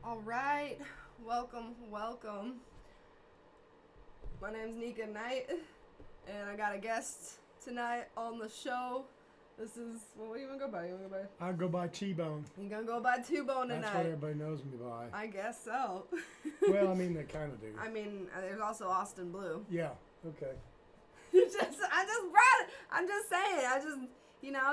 All right, welcome. My name's Nika Knight, and I got a guest tonight on the show. This is, what do you want to go by? I go by T-Bone. You gonna go by T-Bone tonight? That's what everybody knows me by. I guess so. Well, I mean, they kind of do. I mean, there's also Austin Blue. Yeah, okay. I'm just saying,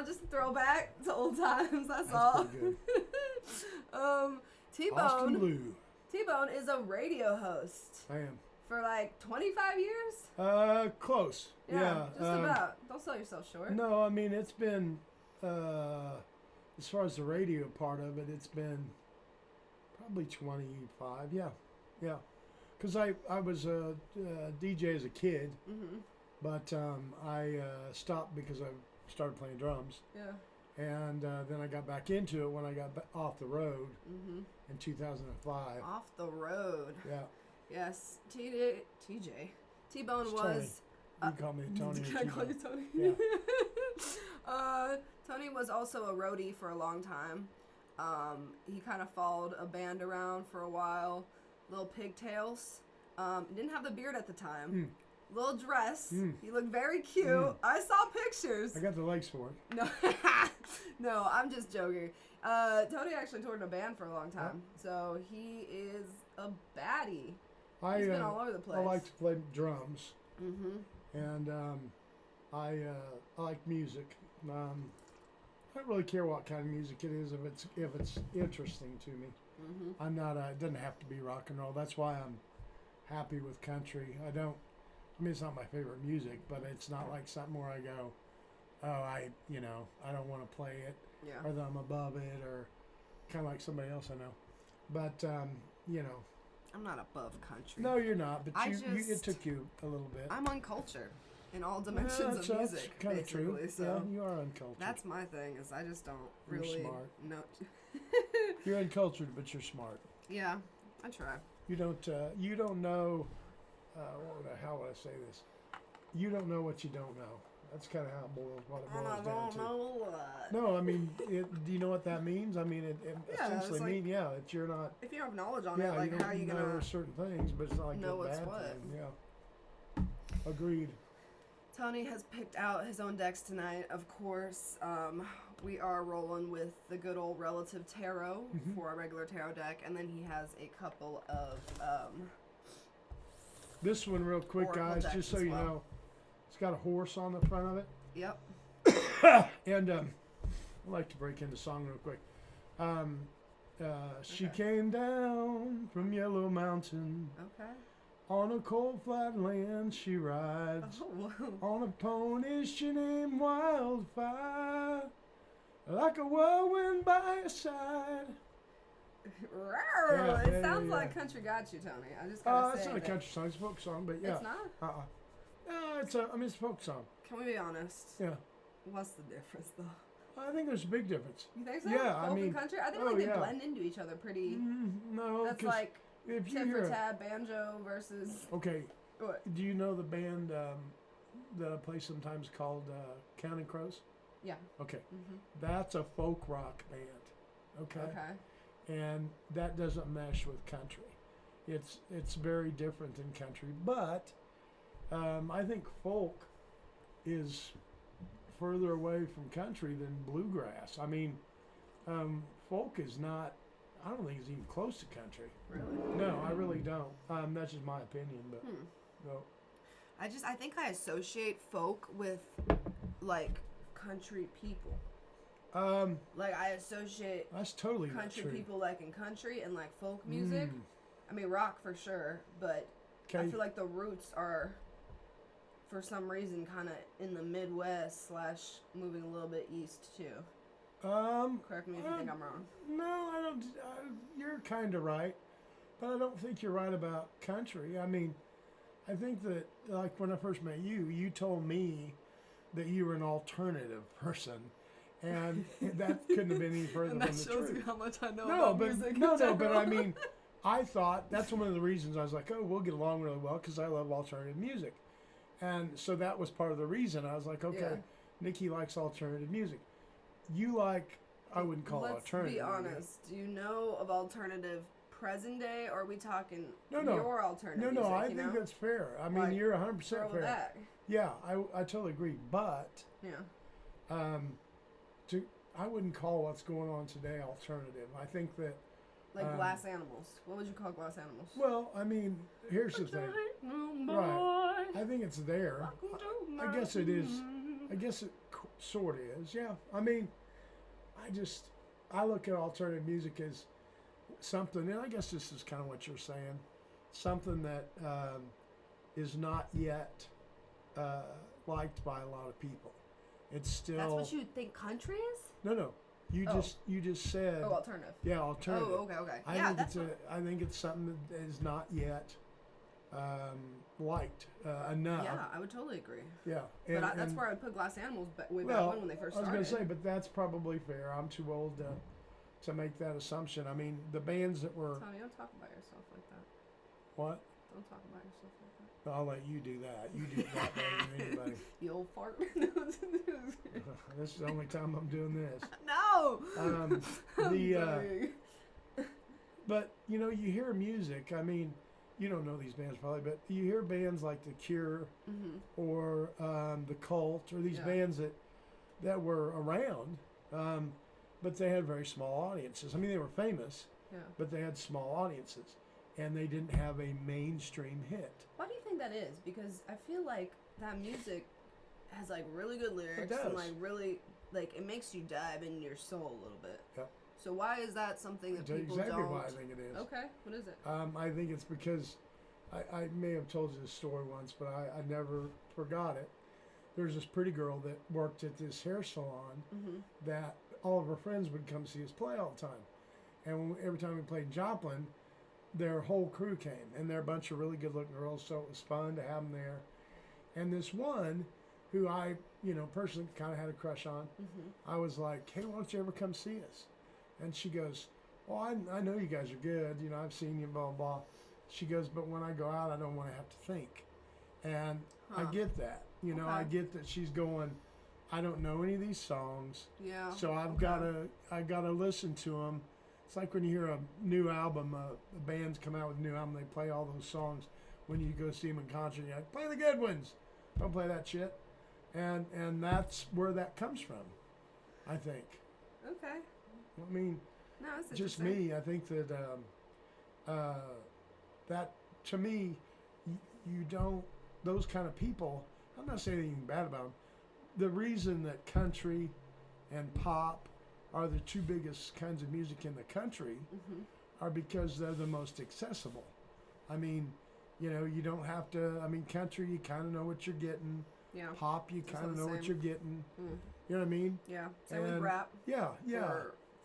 just a throwback to old times, that's all. Pretty good. T-Bone. Austin Blue. T-Bone is a radio host. I am. For like 25 years? Close. Yeah. Just about. Don't sell yourself short. No, I mean, it's been, as far as the radio part of it, it's been probably 25. Yeah. Because I was a DJ as a kid, but I stopped because I started playing drums. Yeah. And then I got back into it when I got off the road in 2005. Off the road. Yeah. Yes. TJ. T-Bone was... Tony. You call me Tony. Can I call you Tony? Yeah. Tony was also a roadie for a long time. He kind of followed a band around for a while. Little Pigtails. Didn't have the beard at the time. Little dress. He looked very cute. I saw pictures. I got the legs for it. No, no, I'm just joking. Tony actually toured in a band for a long time, so he is a baddie. He's been all over the place. I like to play drums, and I like music. I don't really care what kind of music it is if it's interesting to me. I'm not. It doesn't have to be rock and roll. That's why I'm happy with country. I mean, it's not my favorite music, but it's not like something where I go, I don't want to play it, or that I'm above it, or kind of like somebody else I know. But I'm not above country. No, you're not. But it took you a little bit. I'm uncultured in all dimensions of music. That's kind of true. So yeah, you are uncultured. That's my thing. Is I just don't really. You're smart. No. You're uncultured, but you're smart. Yeah, I try. You don't know. How would I say this? You don't know what you don't know. That's kind of how it boils down to. I don't know what. No, I mean, do you know what that means? I mean, it essentially means, that you're not. If you don't have knowledge on it, like, how are you going to know certain things, but it's not like know a what's bad what? thing. Yeah. Agreed. Tony has picked out his own decks tonight, of course. We are rolling with the good old Relative Tarot for our regular tarot deck, and then he has a couple of... this one real quick, guys, just so you know, it's got a horse on the front of it. Yep. And I'd like to break into song real quick. She came down from Yellow Mountain. Okay. On a cold flat land she rides. Oh, On a pony she named Wildfire. Like a whirlwind by her side. It sounds like Country Got You, Tony. I just gotta say it's not a country song, it's a folk song, but yeah. It's not? No, it's a folk song. Can we be honest? Yeah. What's the difference, though? I think there's a big difference. You think so? Yeah, folk and country? I think they blend into each other pretty... No, that's like if you tit hear for tat banjo versus... Okay. What? Do you know the band that I play sometimes called Counting Crows? Yeah. Okay. That's a folk rock band. Okay. And that doesn't mesh with country. It's very different than country, but I think folk is further away from country than bluegrass. I mean, folk is not. I don't think it's even close to country. Really? No, I really don't. That's just my opinion, but no. I think I associate folk with like country people. Like I associate that's totally country not true. people like in country and like folk music. I mean rock for sure, but I feel like the roots are for some reason kind of in the Midwest / moving a little bit east too. Correct me if you think I'm wrong. No, I don't. You're kind of right, but I don't think you're right about country. I mean, I think that like when I first met you, you told me that you were an alternative person. And that couldn't have been any further from the truth. And that shows you how much I know about music. No, but I mean, I thought that's one of the reasons I was like, oh, we'll get along really well because I love alternative music. And so that was part of the reason. I was like, okay, Nikki likes alternative music. You like, I wouldn't call it alternative. Let's be honest. Do you know of alternative present day, or are we talking no. your alternative music? No, I think that's fair. I mean, you're 100% fair. That. Yeah, I totally agree. But I wouldn't call what's going on today alternative. I think that Glass Animals. What would you call Glass Animals? Well, I mean, here's the thing. Right. I think it's there. I guess it is. I guess it sort of is. Yeah. I mean, I look at alternative music as something, and I guess this is kind of what you're saying, something that is not yet liked by a lot of people. It's still. That's what you think country is? No. You just said. Oh, alternative. Yeah, alternative. Oh, okay. I think it's something that is not yet liked enough. Yeah, I would totally agree. Yeah, that's where I would put Glass Animals way back when they first started. I was gonna say, but that's probably fair. I'm too old to make that assumption. I mean, the bands that were. Tommy, don't talk about yourself like that. What? Don't talk about yourself like that. I'll let you do that. You do that better than anybody. You old fart. This is the only time I'm doing this. No. But you hear music. I mean, you don't know these bands probably, but you hear bands like The Cure or The Cult or these bands that were around, but they had very small audiences. I mean, they were famous, but they had small audiences, and they didn't have a mainstream hit. Why do you think that is? Because I feel like that music has really good lyrics and really it makes you dive into your soul a little bit. Yep. So why is that something that people exactly don't? Why I think it is. Okay, what is it? I think it's because I may have told you this story once, but I never forgot it. There's this pretty girl that worked at this hair salon that all of her friends would come see us play all the time, and every time we played Joplin, their whole crew came, and they're a bunch of really good-looking girls, so it was fun to have them there. And this one, who I, personally kind of had a crush on, I was like, hey, why don't you ever come see us? And she goes, well, I know you guys are good. I've seen you, blah, blah. She goes, but when I go out, I don't want to have to think. And I get that. I get that she's going, I don't know any of these songs. Yeah. So I've got to listen to them. It's like when you hear a new album, a band's come out with a new album, they play all those songs. When you go see them in concert, you're like, play the good ones. Don't play that shit. And that's where that comes from, I think. Okay. I mean, no, it's just me. I think that that to me, you don't. Those kind of people. I'm not saying anything bad about them. The reason that country and pop are the two biggest kinds of music in the country are because they're the most accessible. I mean, you don't have to. I mean, country, you kind of know what you're getting. Yeah. Pop, you kind of know what you're getting. You know what I mean? Yeah. Same with rap. Yeah.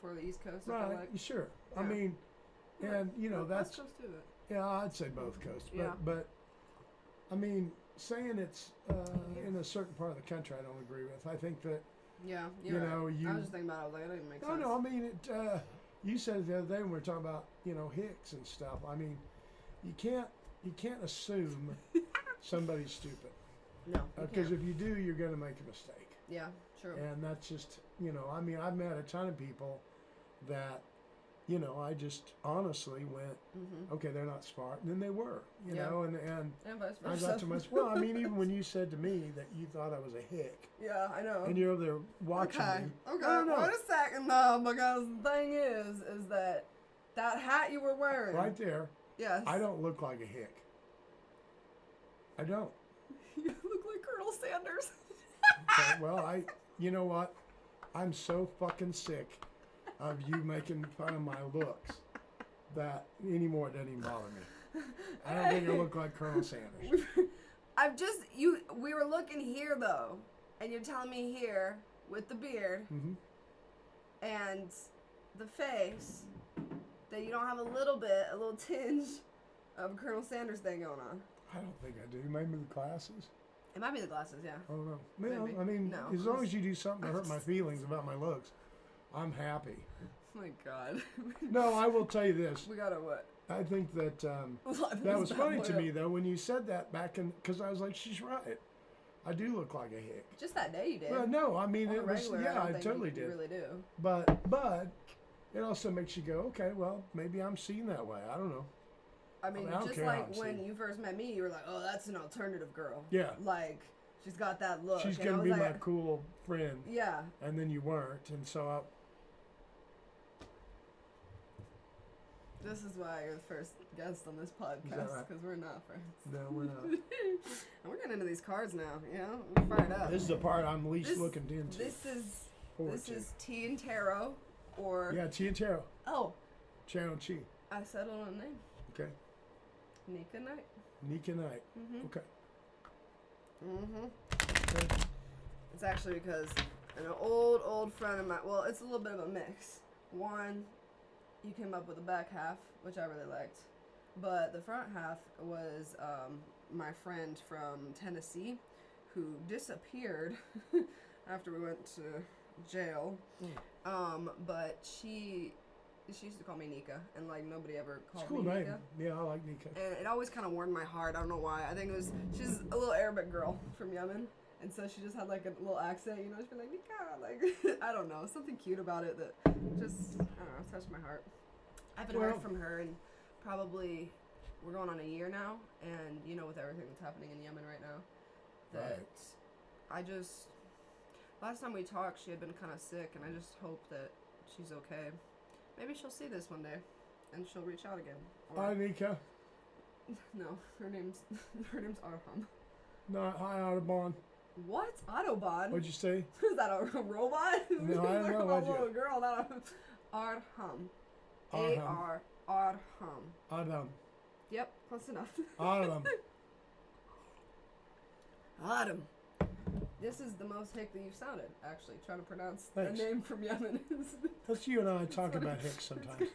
For the East Coast, right? Sure. Yeah. I mean, and that's. West Coast too. Yeah, I'd say both coasts, but I mean, saying it's in a certain part of the country, I don't agree with. I think that. Yeah, right. I was just thinking about it. I was like, it doesn't make sense. No, I mean, you said it the other day when we were talking about Hicks and stuff. I mean, you can't assume somebody's stupid. No, because if you do, you're going to make a mistake. Yeah, true. And that's just I mean, I've met a ton of people that I just honestly went, okay, they're not smart, and then they were, and vice versa. I got to much. Well, I mean, even when you said to me that you thought I was a hick. Yeah, I know. And you're over there watching me. Okay, wait a second though, because the thing is that hat you were wearing. Right there. Yes. I don't look like a hick. I don't. You look like Colonel Sanders. Okay, well, you know what? I'm so fucking sick of you making fun of my looks that anymore it doesn't even bother me. I don't think I look like Colonel Sanders. We were looking here though, and you're telling me here with the beard and the face that you don't have a little tinge of a Colonel Sanders thing going on. I don't think I do. Maybe the glasses. It might be the glasses, yeah. I don't know. Well, I mean, as long as you do something to hurt my feelings about my looks, I'm happy. Oh my God. No, I will tell you this. We gotta what? I think that that was funny to me though when you said that back in, because I was like, she's right. I do look like a hick. Just that day you did. Well, no, I mean it was. Yeah, I totally did. You really do. But it also makes you go, okay, well, maybe I'm seen that way. I don't know. I mean, I don't just care like how I'm when seen. you first met me, you were like, "Oh, that's an alternative girl." Yeah. Like, she's got that look. She's and I gonna was be like, my cool friend. Yeah. And then you weren't, and so This is why you're the first guest on this podcast, because we're not friends. No, we're not. And we're getting into these cards now, you know? We're fired up. This is the part I'm least looking into. This is Tea and Tarot, or... Yeah, Tea and Tarot. Oh. Tarot and Tea. I settled on a name. Okay. Nika Knight. Nika Knight. Mm-hmm. Okay. Mm-hmm. Okay. It's actually because an old friend of mine... Well, it's a little bit of a mix. One... You came up with the back half, which I really liked. But the front half was my friend from Tennessee who disappeared after we went to jail. But she used to call me Nika, and like nobody ever called me Nika. Name. Yeah, I like Nika. And it always kind of warmed my heart. I don't know why. I think it was, she's a little Arabic girl from Yemen. And so she just had like a little accent, you know, she'd be like, Nika, like, I don't know, something cute about it that just, I don't know, touched my heart. I haven't heard from her in probably, we're going on a year now, and you know, with everything that's happening in Yemen right now, that I just, last time we talked, she had been kind of sick, and I just hope that she's okay. Maybe she'll see this one day, and she'll reach out again. Hi, Nika. No, her name's Arham. No, hi, Audubon. What? Autobahn? What'd you say? Is that a robot? No, I don't know. Like a little girl. Arham. Arham. Adam. Yep, close enough. Adam. Adam. This is the most hick that you've sounded, actually, trying to pronounce Thanks. a name from Yemen. Let's you and I talk about hicks sometimes.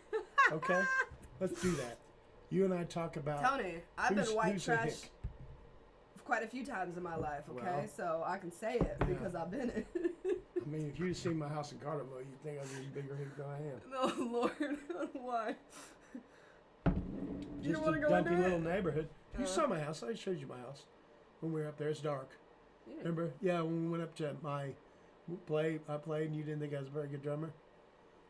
Okay? Let's do that. You and I talk about... Tony, I've been white trash quite a few times in my life, okay? Well, so I can say it because I've been it. I mean, if you'd seen my house in Carterville, you'd think I was a bigger hick than I am. Oh, Lord. Why? Just a dumpy little neighborhood. You saw my house. I showed you my house when we were up there. It's dark. Yeah. Remember? Yeah, when we went up to my play, I played, and you didn't think I was a very good drummer.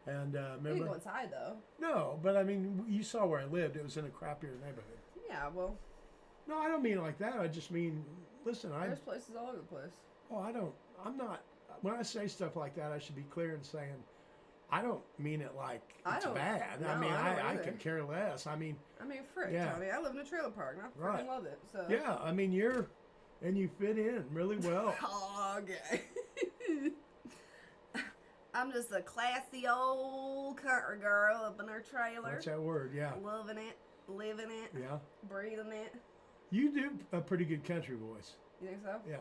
And remember? You didn't go inside, though. No, but I mean, you saw where I lived. It was in a crappier neighborhood. Yeah, well... No, I don't mean it like that. I just mean, listen, there's places all over the place. Oh, I'm not, when I say stuff like that, I should be clear in saying, I don't mean it like it's bad. No, I mean, I could care less. I mean, frick, Tony, I live in a trailer park, and I freaking love it. So. Yeah, I mean, you fit in really well. Oh, okay. I'm just a classy old country girl up in her trailer. That's that word, yeah. Loving it, living it, yeah, breathing it. You do a pretty good country voice. You think so? Yeah.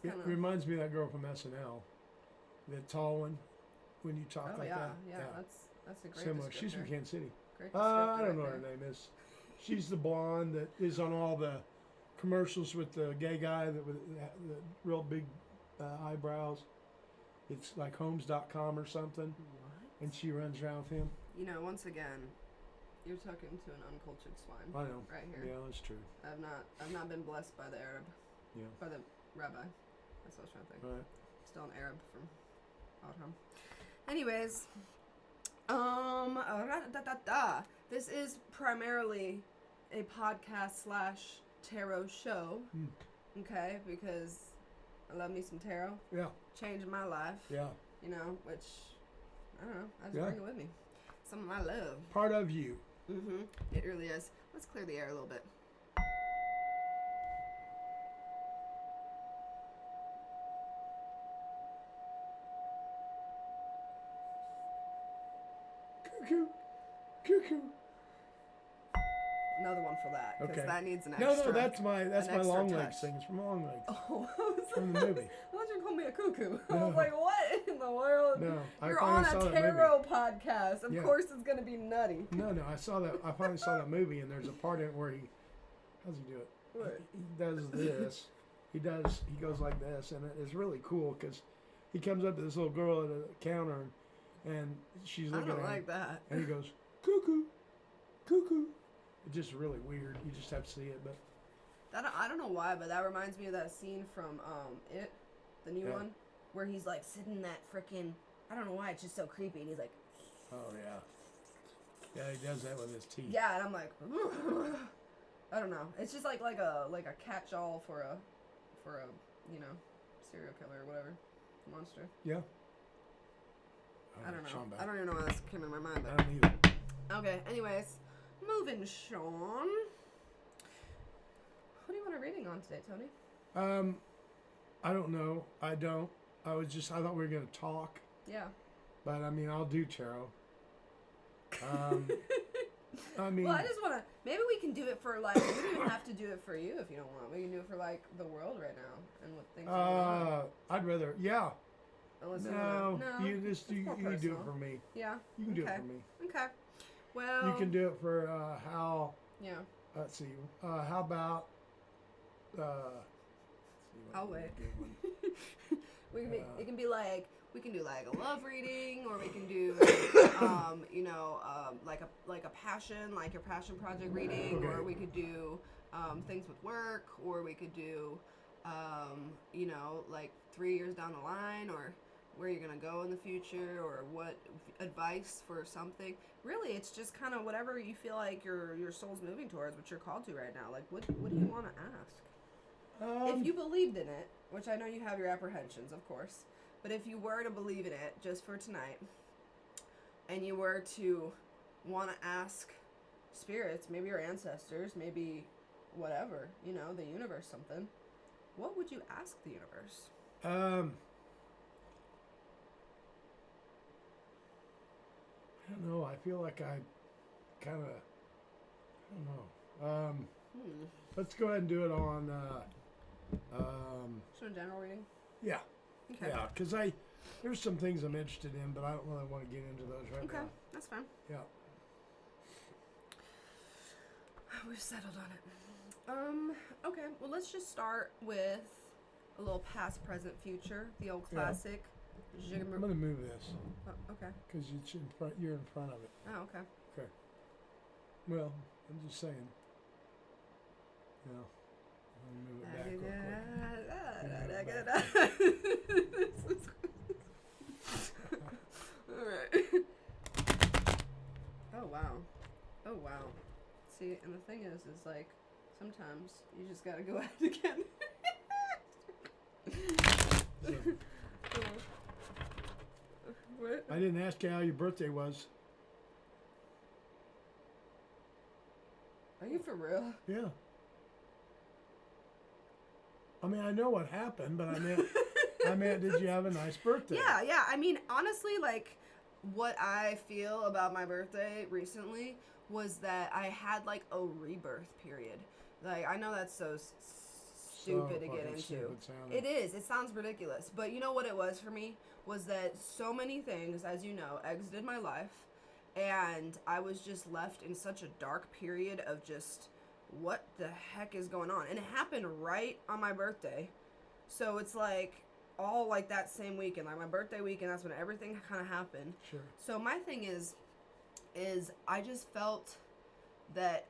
It reminds me of that girl from SNL, the tall one, when you talk like that. Yeah, that's a great similar. She's from Kansas City. Great I don't know what her name is. She's the blonde that is on all the commercials with the gay guy with the real big eyebrows. It's like Homes.com or something. What? And she runs around with him. You know, once again, you're talking to an uncultured swine. I know. Right here. Yeah, that's true. I've not been blessed by the Arab. Yeah. By the rabbi. That's what I was trying to think. Right. Still an Arab from Autumn. Anyways, this is primarily a podcast / tarot show. Okay, because I love me some tarot. Yeah. Changed my life. Yeah. You know, which I don't know. I just bring it with me. Something I love. Part of you. Mm-hmm. It really is. Let's clear the air a little bit. Cuckoo. Cuckoo. Another one for that. Because that needs an extra. No, that's my long legs thing. It's from Long Legs. Oh, from the movie. I thought you were calling me a cuckoo. I was like, what in the world? No, you're on a tarot podcast. Of course it's going to be nutty. No, I saw that. I finally saw that movie, and there's a part in it where how's he do it? What? He does this. He goes like this, and it's really cool because he comes up to this little girl at a counter, and she's looking at him. I don't like that. And he goes, cuckoo, cuckoo. It's just really weird. You just have to see it, but. I don't know why, but that reminds me of that scene from It, the new one, where he's like sitting in that freaking. I don't know why, it's just so creepy, and he's like. Oh yeah. Yeah, he does that with his teeth. Yeah, and I'm like, I don't know. It's just like a catch-all for a serial killer or whatever, monster. Yeah. I don't know. I don't even know why this came in my mind. I don't either. Okay. Anyways, moving, Sean. What do you want a reading on today, Tony? I don't know. I don't. I thought we were gonna talk. Yeah. But I mean, I'll do tarot. I mean, well, I just want to. Maybe we can do it for like. We don't even have to do it for you if you don't want. We can do it for like the world right now and what things. I'd rather. Yeah. No, you do it for me. Yeah. You can do it for me. Okay. Well. You can do it for how. Yeah. Let's see. How about? I'll wait. It can be like. We can do like a love reading, or we can do, like a passion, like your passion project reading, okay. Or we could do things with work, or we could do, like 3 years down the line, or where you're gonna go in the future, or what advice for something. Really, it's just kind of whatever you feel like your soul's moving towards, what you're called to right now. Like, what do you want to ask? If you believed in it, which I know you have your apprehensions, of course. But if you were to believe in it, just for tonight, and you were to want to ask spirits, maybe your ancestors, maybe whatever, the universe, something, what would you ask the universe? I don't know. I feel like I kind of, I don't know. Let's go ahead and do it on, So in general reading? Yeah. Okay. Yeah, because there's some things I'm interested in, but I don't really want to get into those right now. Okay, that's fine. Yeah. We've settled on it. Okay, well, let's just start with a little past, present, future, the old classic. Yeah. I'm going to move this. Oh, okay. Because you're in front of it. Oh, okay. Okay. Well, I'm just saying. Yeah. Move it back real quick. Alright. Oh wow. See, and the thing is like, sometimes you just gotta go at it again. What? I didn't ask you how your birthday was. Are you for real? Yeah. I mean, I know what happened, but I meant, did you have a nice birthday? Yeah. I mean, honestly, like, what I feel about my birthday recently was that I had, like, a rebirth period. Like, I know that's so stupid to get into. It is. It sounds ridiculous. But you know what it was for me? Was that so many things, as you know, exited my life. And I was just left in such a dark period of just... what the heck is going on? And it happened right on my birthday. So it's like all like that same weekend, like my birthday weekend, that's when everything kind of happened. Sure. So my thing is I just felt that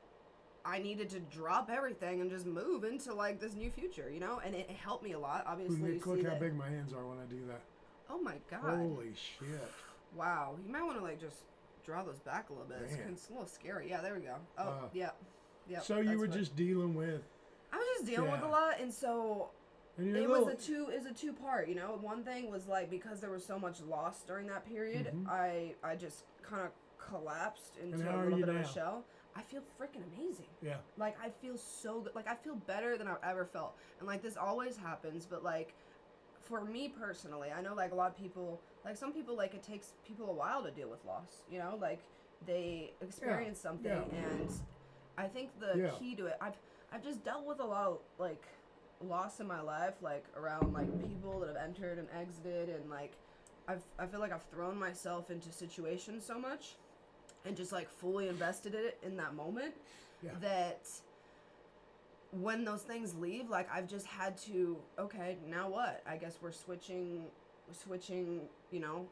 I needed to drop everything and just move into like this new future, and it helped me a lot. Obviously, look how big my hands are when I do that. Oh my God. Holy shit. Wow. You might want to like just draw those back a little bit. It's a little scary. Yeah, there we go. Oh, yeah. Yep, so you were just dealing with... I was just dealing with a lot, and so it was a two-part, One thing was, like, because there was so much loss during that period, I just kind of collapsed into a little bit of a shell. I feel freaking amazing. Yeah. Like, I feel so good. Like, I feel better than I've ever felt. And, like, this always happens, but, like, for me personally, I know, like, a lot of people, like, some people, like, it takes people a while to deal with loss, Like, they experience something, and... I think the key to it, I've just dealt with a lot of, like, loss in my life, like, around, like, people that have entered and exited, and, like, I feel like I've thrown myself into situations so much, and just, like, fully invested in it in that moment, that when those things leave, like, I've just had to, okay, now what? I guess we're switching, lifestyles,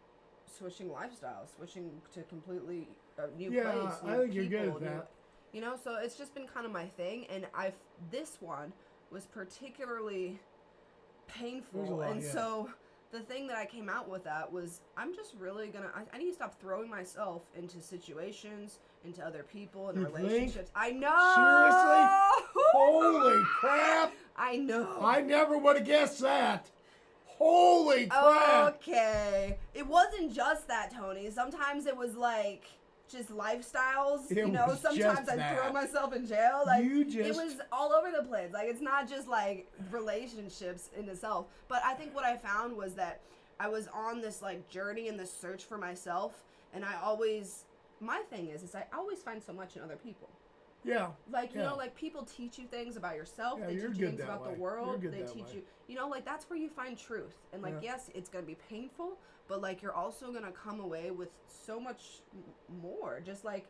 switching to completely a new place, I think you're good at that. So it's just been kind of my thing, and this one was particularly painful, so the thing that I came out with that was I'm just really gonna. I need to stop throwing myself into situations, into other people, and relationships. I know. Seriously? Holy crap! I know. I never would have guessed that. Holy crap! Okay, it wasn't just that, Tony. Sometimes it was like just lifestyles. Sometimes I throw myself in jail. Like it was all over the place. Like it's not just like relationships in itself. But I think what I found was that I was on this like journey and this search for myself, and my thing is I always find so much in other people. Yeah. Like, like people teach you things about yourself. Yeah, they teach you things about the world. They teach you, like that's where you find truth. And like, yes, it's going to be painful, but like you're also going to come away with so much more, just like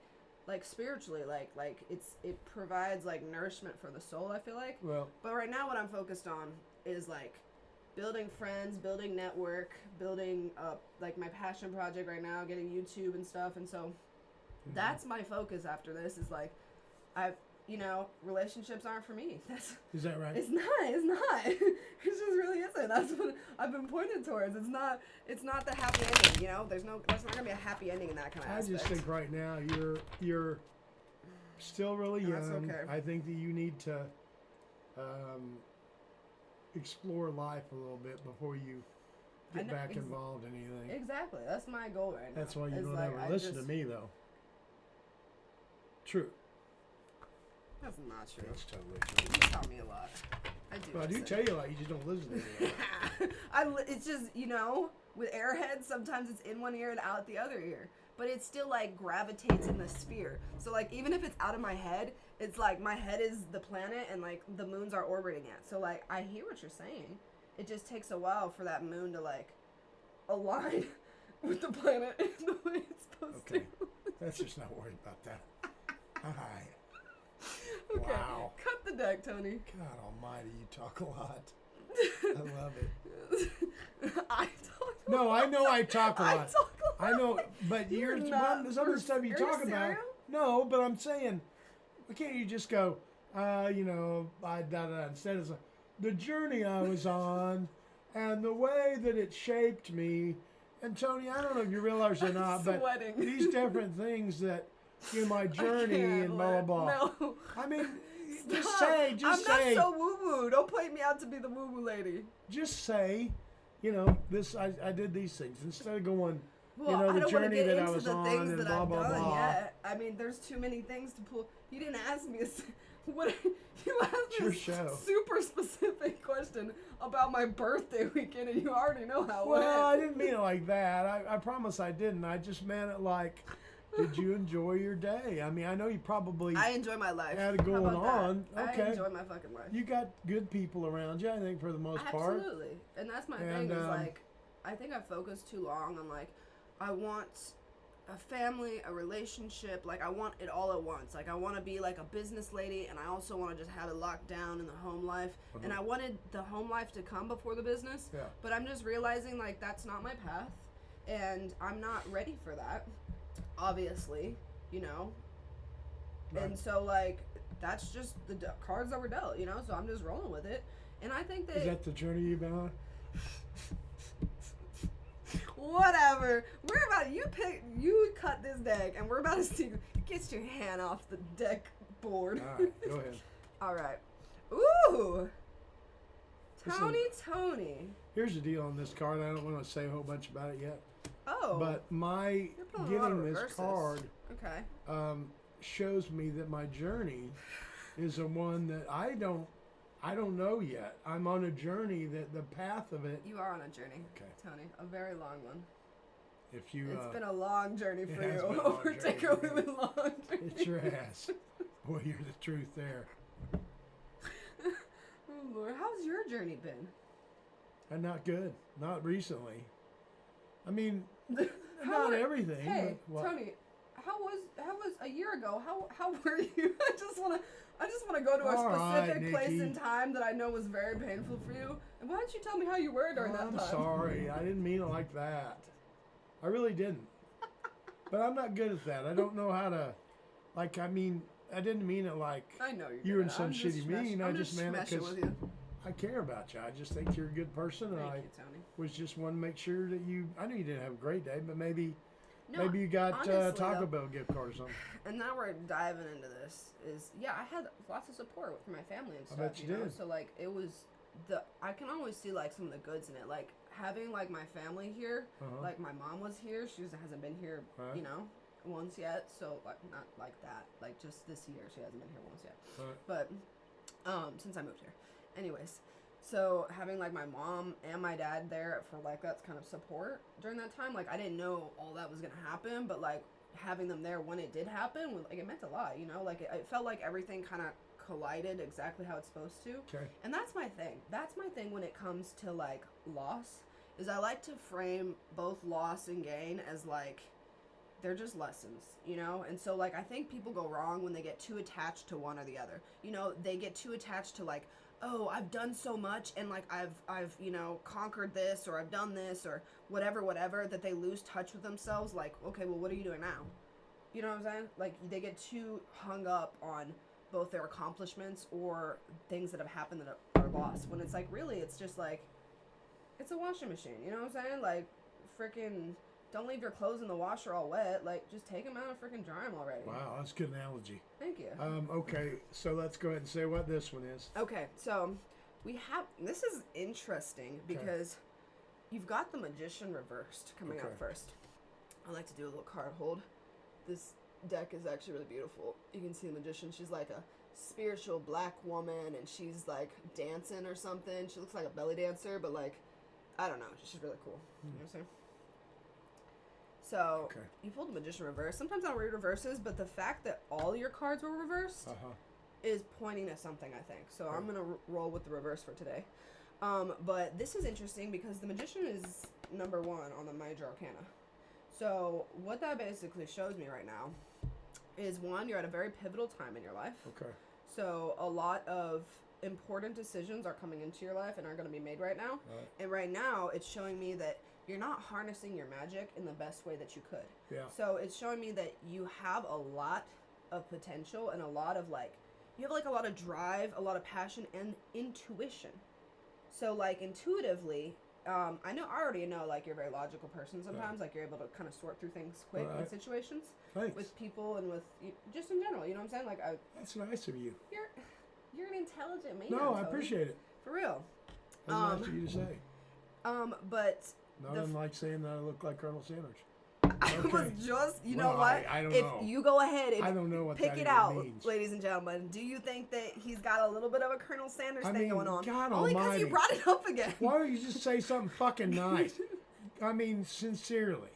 spiritually, like it provides like nourishment for the soul, I feel like. Well, but right now what I'm focused on is like building friends, building network, building like my passion project right now, getting YouTube and stuff. And so that's my focus after this is like, relationships aren't for me. Is that right? It's not. It just really isn't. That's what I've been pointed towards. It's not the happy ending, there's not gonna be a happy ending in that kind of aspect. I just think right now you're still really young. That's okay. I think that you need to explore life a little bit before you get back involved in anything. Exactly. That's my goal right now. That's why you don't ever listen to me though. True. That's not true. That's totally true. You tell me a lot. I do. Well, I do tell you a lot. You just don't listen to me. It's just, with airheads, sometimes it's in one ear and out the other ear. But it still, like, gravitates in the sphere. So, like, even if it's out of my head, it's like my head is the planet and, like, the moons are orbiting it. So, like, I hear what you're saying. It just takes a while for that moon to, like, align with the planet in the way it's supposed to. Let's just not worry about that. All right. Okay. Wow. Cut the deck, Tony. God almighty, you talk a lot. I love it. I talk a lot. No, I know I talk a lot. I talk a lot. I know, but some of the stuff you talk about. No, but I'm saying, why can't you just go, instead of the journey I was on and the way that it shaped me. And Tony, I don't know if you realize or not, but these different things that in my journey and blah, blah, blah. No. I mean, just say. I'm not so woo-woo. Don't point me out to be the woo-woo lady. Just say, this. I did these things. Instead of going, the journey that I was on and blah, blah, blah. Yet. I mean, there's too many things to pull. You didn't ask me you asked me a super specific question about my birthday weekend, and you already know how it went. Well, I didn't mean it like that. I promise I didn't. I just meant it like... Did you enjoy your day? I mean, I know you probably... I enjoy my life. Had it going on. That? Okay. I enjoy my fucking life. You got good people around you, I think, for the most part. Absolutely. And that's my thing is, like, I think I focused too long on, like, I want a family, a relationship. Like, I want it all at once. Like, I want to be, like, a business lady, and I also want to just have it locked down in the home life. And I wanted the home life to come before the business. Yeah. But I'm just realizing, like, that's not my path. And I'm not ready for that. Obviously, Right. And so, like, that's just the cards that were dealt, so I'm just rolling with it. And I think that... Is that the journey you've been on? Whatever. We're about... You cut this deck, and we're about to see... Get your hand off the deck board. All right, go ahead. All right. Ooh! Tony. Here's the deal on this card. I don't want to say a whole bunch about it yet. Oh. But my getting this card shows me that my journey is a one that I don't know yet. I'm on a journey that the path of it. You are on a journey, okay, Tony. A very long one. If you, it's been a long journey for you. A particularly long journey. It's your ass. Boy, you're the truth there. Oh Lord, how's your journey been? Not good. Not recently. I mean, not everything. Hey, Tony, how was a year ago? How were you? I just want to go to a specific place in time that I know was very painful for you. And why don't you tell me how you were during that time? I'm sorry. I didn't mean it like that. I really didn't. But I'm not good at that. I don't know how to, I didn't mean it like I know you were in some shitty mean. I just meant it because I care about you. I just think you're a good person, and Thank you, Tony. was just want to make sure that you. I knew you didn't have a great day, but maybe you got honestly, Taco Bell gift card or something. And now we're diving into this. I had lots of support from my family and stuff. I bet you did. So like it was I can always see like some of the goods in it. Like having like my family here. Like my mom was here. She hasn't been here, once yet. So like not like that. Like just this year she hasn't been here once yet. But since I moved here. Anyways, so having like my mom and my dad there for like that's kind of support during that time. Like I didn't know all that was gonna happen, but like having them there when it did happen, like it meant a lot. Like it felt like everything kind of collided exactly how it's supposed to. Okay. And that's my thing. That's my thing when it comes to like loss. Is I like to frame both loss and gain as like they're just lessons, And so, like, I think people go wrong when they get too attached to one or the other. They get too attached to, like, oh, I've done so much, and, like, I've conquered this, or I've done this, or whatever, that they lose touch with themselves. Like, okay, well, what are you doing now? You know what I'm saying? Like, they get too hung up on both their accomplishments or things that have happened that are lost. When it's, like, really, it's just, like, it's a washing machine. You know what I'm saying? Like, freaking... Don't leave your clothes in the washer all wet. Like, just take them out and freaking dry them already. Wow, that's a good analogy. Thank you. Okay, so let's go ahead and say what this one is. Okay, so we have... This is interesting because you've got the Magician reversed coming up first. I like to do a little card hold. This deck is actually really beautiful. You can see the Magician. She's like a spiritual black woman, and she's, like, dancing or something. She looks like a belly dancer, but, like, I don't know. She's really cool. You know what I'm saying? So, you pulled the Magician reverse. Sometimes I don't read reverses, but the fact that all your cards were reversed is pointing to something, I think. So I'm going to roll with the reverse for today. But this is interesting because the Magician is number 1 on the Major Arcana. So what that basically shows me right now is, 1, you're at a very pivotal time in your life. Okay. So a lot of important decisions are coming into your life and are going to be made right now. Right. And right now, it's showing me that you're not harnessing your magic in the best way that you could. Yeah. So it's showing me that you have a lot of potential and a lot of, like, you have, like, a lot of drive, a lot of passion, and intuition. So, like, intuitively, I already know, like, you're a very logical person sometimes. Like, you're able to kind of sort through things quick in situations. Thanks. With people and with, just in general, you know what I'm saying? Like, that's nice of you. You're an intelligent man. No, I appreciate it. For real. That's nice of you to say. But... Not unlike saying that I look like Colonel Sanders. I was just, know what? I don't if know. you go ahead and I don't know what pick that it out, means. Ladies and gentlemen, do you think that he's got a little bit of a Colonel Sanders thing going on? God Only because almighty. you brought it up again. Why don't you just say something fucking nice? I mean, sincerely.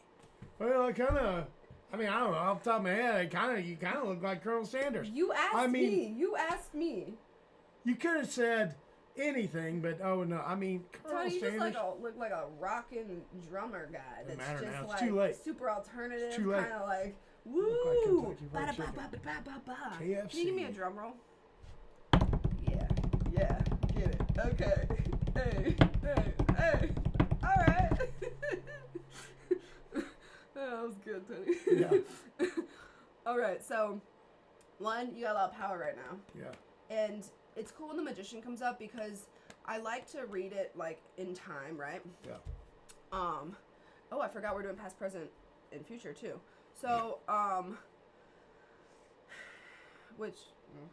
Well, I don't know. Off the top of my head, you kind of look like Colonel Sanders. You asked me. You asked me. You could have said anything, but Colonel Tony, you Sanders. just look like a rockin' drummer guy. That's matter just now. It's like too late. super alternative, It's too late. kind of like Look woo. like Kentucky Fried Ba-da-ba-ba-ba-ba-ba. KFC. Can you give me a drum roll? Yeah, get it. Okay. Hey. All right. That was good, Tony. Yeah. All right, so 1, you got a lot of power right now. Yeah. And it's cool when the Magician comes up because I like to read it, like, in time, right? Yeah. Oh, I forgot we're doing past, present, and future, too. So, which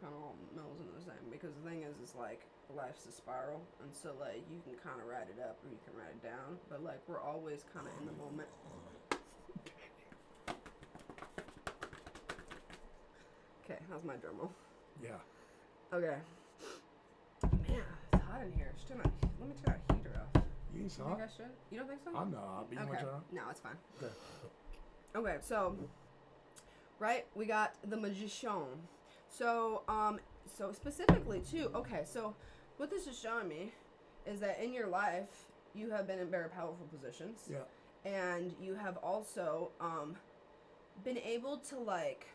kind of all melds into the same, because the thing is like, life's a spiral, and so, like, you can kind of write it up or you can write it down, but, like, we're always kind of in the moment. Okay, how's my drum roll? Yeah. Okay. Man, it's hot in here. Let me turn our heater off. You think I should? You don't think so? I'm not. But you want to turn on? No, it's fine. Okay. Okay, so, right, we got the Magician. So, so specifically too, okay, so what this is showing me is that in your life, you have been in very powerful positions. Yeah. And you have also, been able to, like,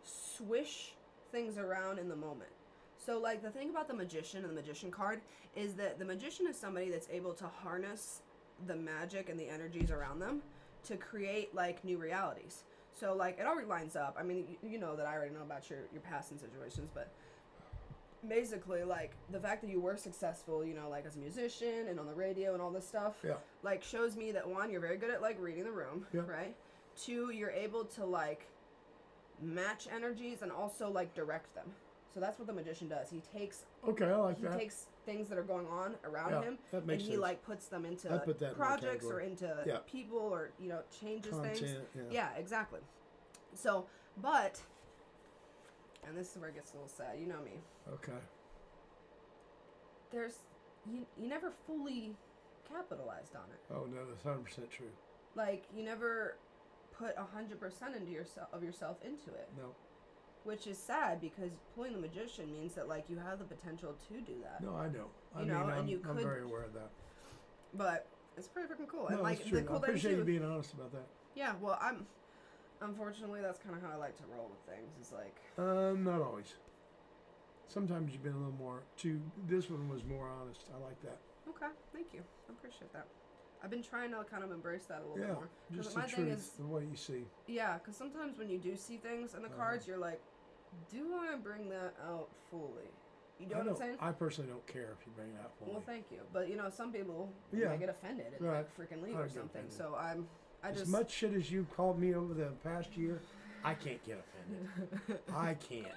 swish things around in the moment. So, like, the thing about the Magician and the Magician card is that the Magician is somebody that's able to harness the magic and the energies around them to create, like, new realities. So, like, it already lines up. I mean, you know that I already know about your past and situations, but basically, like, the fact that you were successful, you know, like, as a musician and on the radio and all this stuff, like, shows me that, one, you're very good at, like, reading the room, right? Two, you're able to, like, match energies and also, like, direct them. So that's what the magician does. He takes... Okay, I like that. He takes things that are going on around him, that makes and he, sense. like, puts them into projects or into people or, you know, changes content, things. Yeah, exactly. So, but... And this is where it gets a little sad. You know me. Okay. There's... You never fully capitalized on it. Oh, no, that's 100% true. Like, you never put 100% into yourself into it. No. Which is sad, because pulling the magician means that, like, you have the potential to do that. No, I know. I'm very aware of that. But it's pretty freaking cool. No, and, like, that's true. the cool I appreciate you being honest about that. Yeah, well, unfortunately, that's kind of how I like to roll with things. It's like... Not always. Sometimes you've been a little more... This one was more honest. I like that. Okay, thank you. I appreciate that. I've been trying to kind of embrace that a little bit more. Just the truth, the way you see. Yeah, because sometimes when you do see things in the cards, you're like, do I bring that out fully? You know what I'm saying? I personally don't care if you bring it out fully. Well, thank you. But, you know, some people might get offended and like freaking leave or something. So as much shit as you've called me over the past year, I can't get offended. I can't.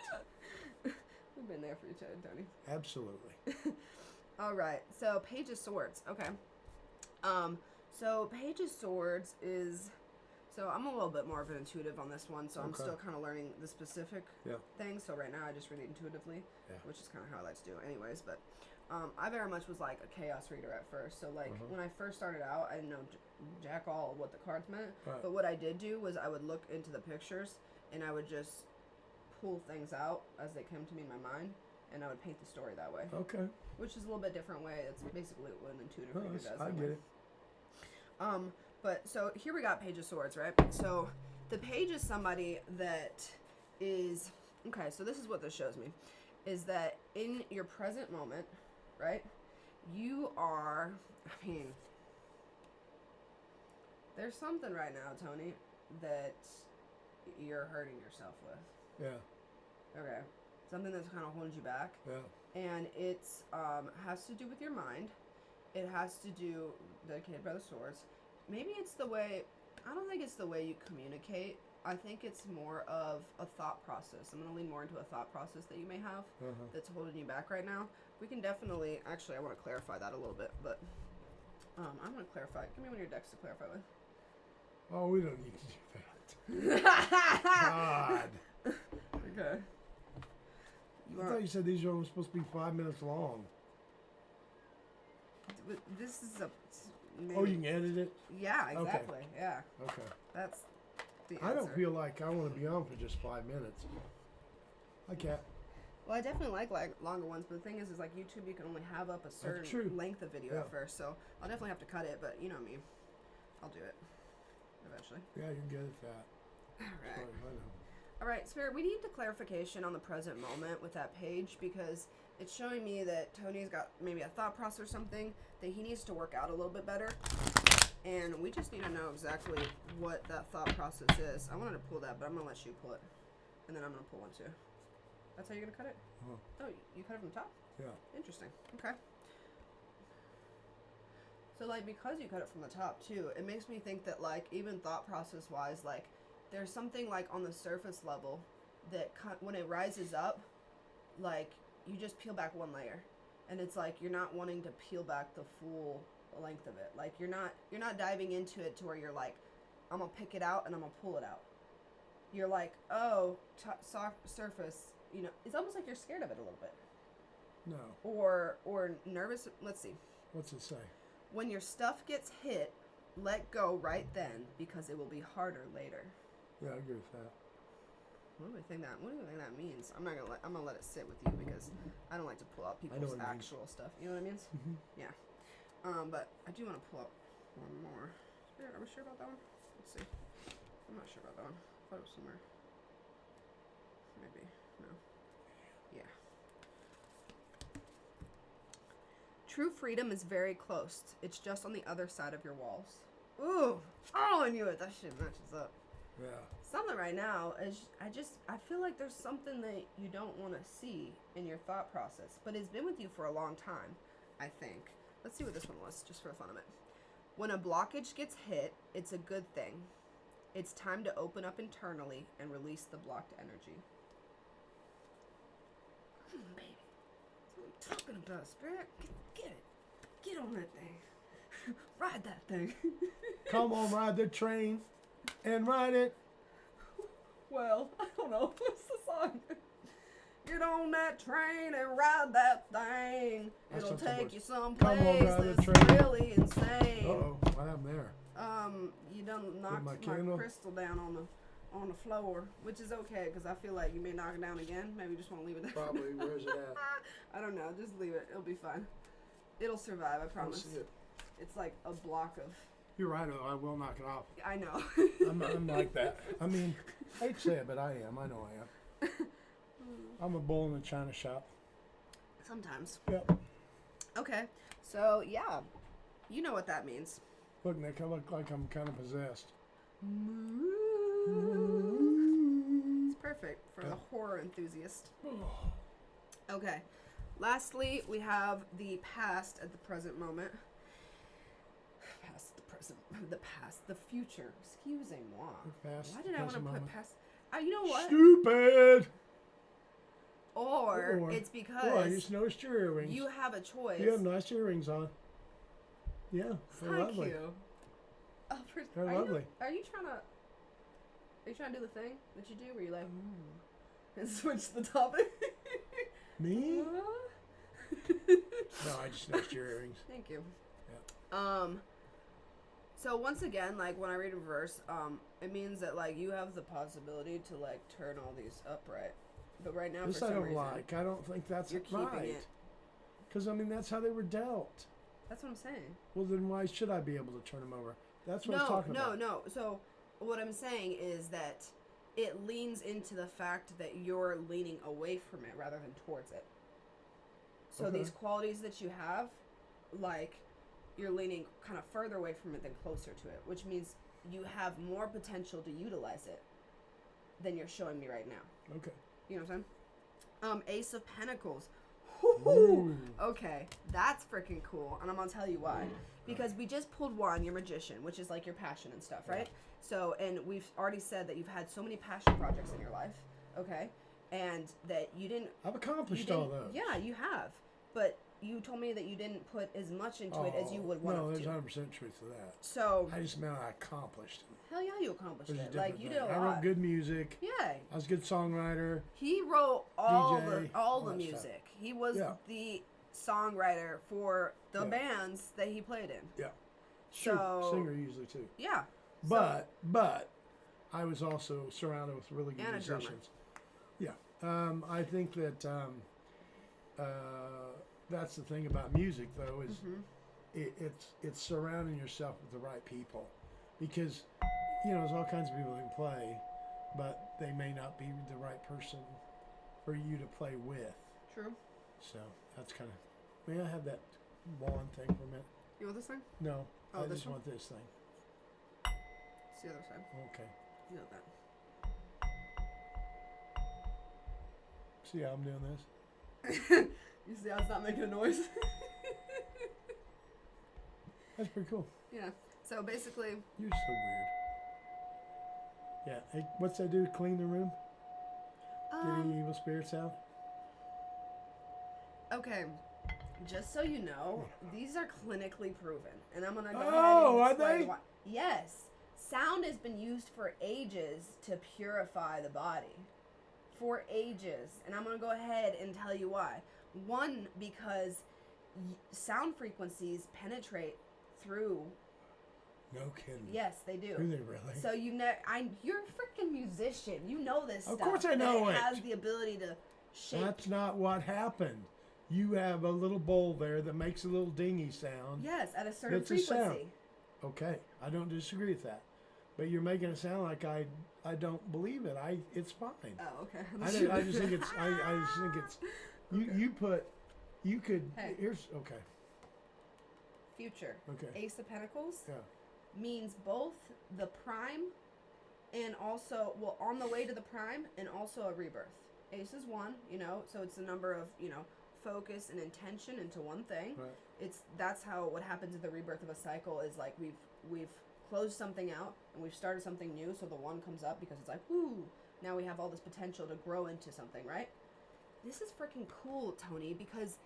We've been there for each other, Tony. Absolutely. All right. So, Page of Swords. Okay. So Page of Swords is... So I'm a little bit more of an intuitive on this one, so I'm still kind of learning the specific things. So right now I just read it intuitively, which is kind of how I like to do anyways. But I very much was like a chaos reader at first. So like when I first started out, I didn't know jack all what the cards meant. Right. But what I did do was I would look into the pictures and I would just pull things out as they came to me in my mind, and I would paint the story that way. Okay. Which is a little bit different way. It's basically what an intuitive reader does. I get it. But so here we got Page of Swords, right? So the page is somebody that is... Okay, so this is what this shows me. Is that in your present moment, right? You are... I mean... There's something right now, Tony, that you're hurting yourself with. Yeah. Okay. Something that's kind of holding you back. Yeah. And it's has to do with your mind. It has to do... Dedicated by the Swords. Maybe it's the way... I don't think it's the way you communicate. I think it's more of a thought process. I'm going to lean more into a thought process that you may have that's holding you back right now. We can definitely... Actually, I want to clarify that a little bit, but I'm going to clarify. Give me one of your decks to clarify with. Oh, we don't need to do that. God. Okay. I thought you said these were supposed to be 5 minutes long. This is a... Maybe. Oh, you can edit it? Yeah, exactly. Okay. Yeah. Okay. That's the answer. I don't feel like I want to be on for just 5 minutes. I can't. Well, I definitely like longer ones, but the thing is like YouTube, you can only have up a certain length of video at first, so I'll definitely have to cut it, but you know me. I'll do it. Eventually. Yeah, you're good at that. Alright. Sorry, I know. Alright, Spirit, we need the clarification on the present moment with that page, because it's showing me that Tony's got maybe a thought process or something that he needs to work out a little bit better. And we just need to know exactly what that thought process is. I wanted to pull that, but I'm going to let you pull it. And then I'm going to pull one too. That's how you're going to cut it? Oh, you cut it from the top? Yeah. Interesting. Okay. So, like, because you cut it from the top too, it makes me think that, like, even thought process wise, like, there's something, like, on the surface level that when it rises up, like, you just peel back one layer, and it's like you're not wanting to peel back the full length of it. Like you're not diving into it to where you're like, I'm gonna pick it out and I'm gonna pull it out. You're like, oh, surface. You know, it's almost like you're scared of it a little bit. No. Or nervous. Let's see. What's it say? When your stuff gets hit, let go right then because it will be harder later. Yeah, I agree with that. What do you think that means? I'm gonna let it sit with you because I don't like to pull out people's actual stuff. You know what I mean? Mm-hmm. Yeah. But I do want to pull up one more. Are we sure about that one? Let's see. I'm not sure about that one. I thought it was somewhere. Maybe. No. Yeah. True freedom is very close. It's just on the other side of your walls. Ooh! Oh, I knew it. That shit matches up. Yeah. Something right now is I feel like there's something that you don't want to see in your thought process, but it's been with you for a long time, I think. Let's see what this one was, just for the fun of it. When a blockage gets hit, it's a good thing. It's time to open up internally and release the blocked energy. Baby. That's what I'm talking about, Spirit. Get it. Get on that thing. Ride that thing. Come on, ride the train and ride it. Well, I don't know. What's the song? Get on that train and ride that thing. It'll take you someplace that's really insane. Uh-oh, what happened there? You done knocked my crystal down on the floor, which is okay because I feel like you may knock it down again. Maybe you just won't leave it there. Probably. Where's it at? I don't know. Just leave it. It'll be fine. It'll survive. I promise. I see it. It's like a block of. You're right. I will knock it off. I know. I'm like that. I mean, I hate to say it, but I am. I know I am. I'm a bull in the china shop. Sometimes. Yep. Okay. So, yeah. You know what that means. Look, Nick, I look like I'm kind of possessed. It's perfect for the horror enthusiast. Okay. Lastly, we have the past at the present moment. Past, the present, the future. Excusez-moi. Why did I want to put past? You know what? Stupid! Or it's because I just noticed your earrings. You have a choice. You have nice earrings on. Yeah, they're Thank lovely. you. They're lovely. Are you trying to do the thing that you do where you like and switch the topic? Me? No, I just noticed your earrings. Thank you. Yeah. So once again, like when I read a verse, it means that like you have the possibility to like turn all these upright. But right now, this for some I don't reason, like. I don't think that's you're keeping right. it. Because I mean, that's how they were dealt. That's what I'm saying. Well, then why should I be able to turn them over? That's what I was talking about. No. So what I'm saying is that it leans into the fact that you're leaning away from it rather than towards it. So these qualities that you have, like you're leaning kind of further away from it than closer to it, which means you have more potential to utilize it than you're showing me right now. Okay. You know what I'm saying? Ace of Pentacles. Ooh. Okay, that's freaking cool, and I'm gonna tell you why. Because we just pulled one, your magician, which is like your passion and stuff, right? Yeah. So, and we've already said that you've had so many passion projects in your life, okay? And that you didn't... I've accomplished all those. Yeah, you have. But you told me that you didn't put as much into it as you would want to. No, there's 100% truth to that. So... I just meant I accomplished it. Hell yeah, you accomplished it. Like, you did a lot. I wrote good music. Yeah. I was a good songwriter. He wrote all DJ, the music. Stuff. He was the songwriter for the bands that he played in. Yeah. So, singer usually too. Yeah. But I was also surrounded with really good musicians. Yeah. I think that that's the thing about music though is it's surrounding yourself with the right people, because there's all kinds of people who can play, but they may not be the right person for you to play with. True. So that's kind of. May I have that wand thing for a minute? You want this thing? No. Oh, I this just one? want this thing. It's the other side. Okay. You know that. See how I'm doing this? You see how it's not making a noise? That's pretty cool. Yeah. So basically... You're so weird. Yeah. Hey, what's that do? Clean the room? Get any evil spirits out? Okay. Just so you know, these are clinically proven. And I'm going to go ahead and explain why. Yes. Sound has been used for ages to purify the body. For ages. And I'm going to go ahead and tell you why. One, because sound frequencies penetrate through. No kidding. Yes, they do. Do they really? So you're a freaking musician. You know this stuff. Of course I know it. It has the ability to shape. That's not what happened. You have a little bowl there that makes a little dingy sound. Yes, at a certain frequency. A sound. Okay, I don't disagree with that. But you're making it sound like I don't believe it. It's fine. Oh, okay. I just think it's okay. You could Hey. Here's okay. Future. Okay. Ace of Pentacles. Yeah. Means both the prime and also, well, on the way to the prime, and also a rebirth. Ace is 1, so it's the number of, focus and intention into one thing. Right. That's how what happens at the rebirth of a cycle is like we've closed something out and we've started something new, so the 1 comes up because it's like, whoo, now we have all this potential to grow into something, right? This is freaking cool, Tony, because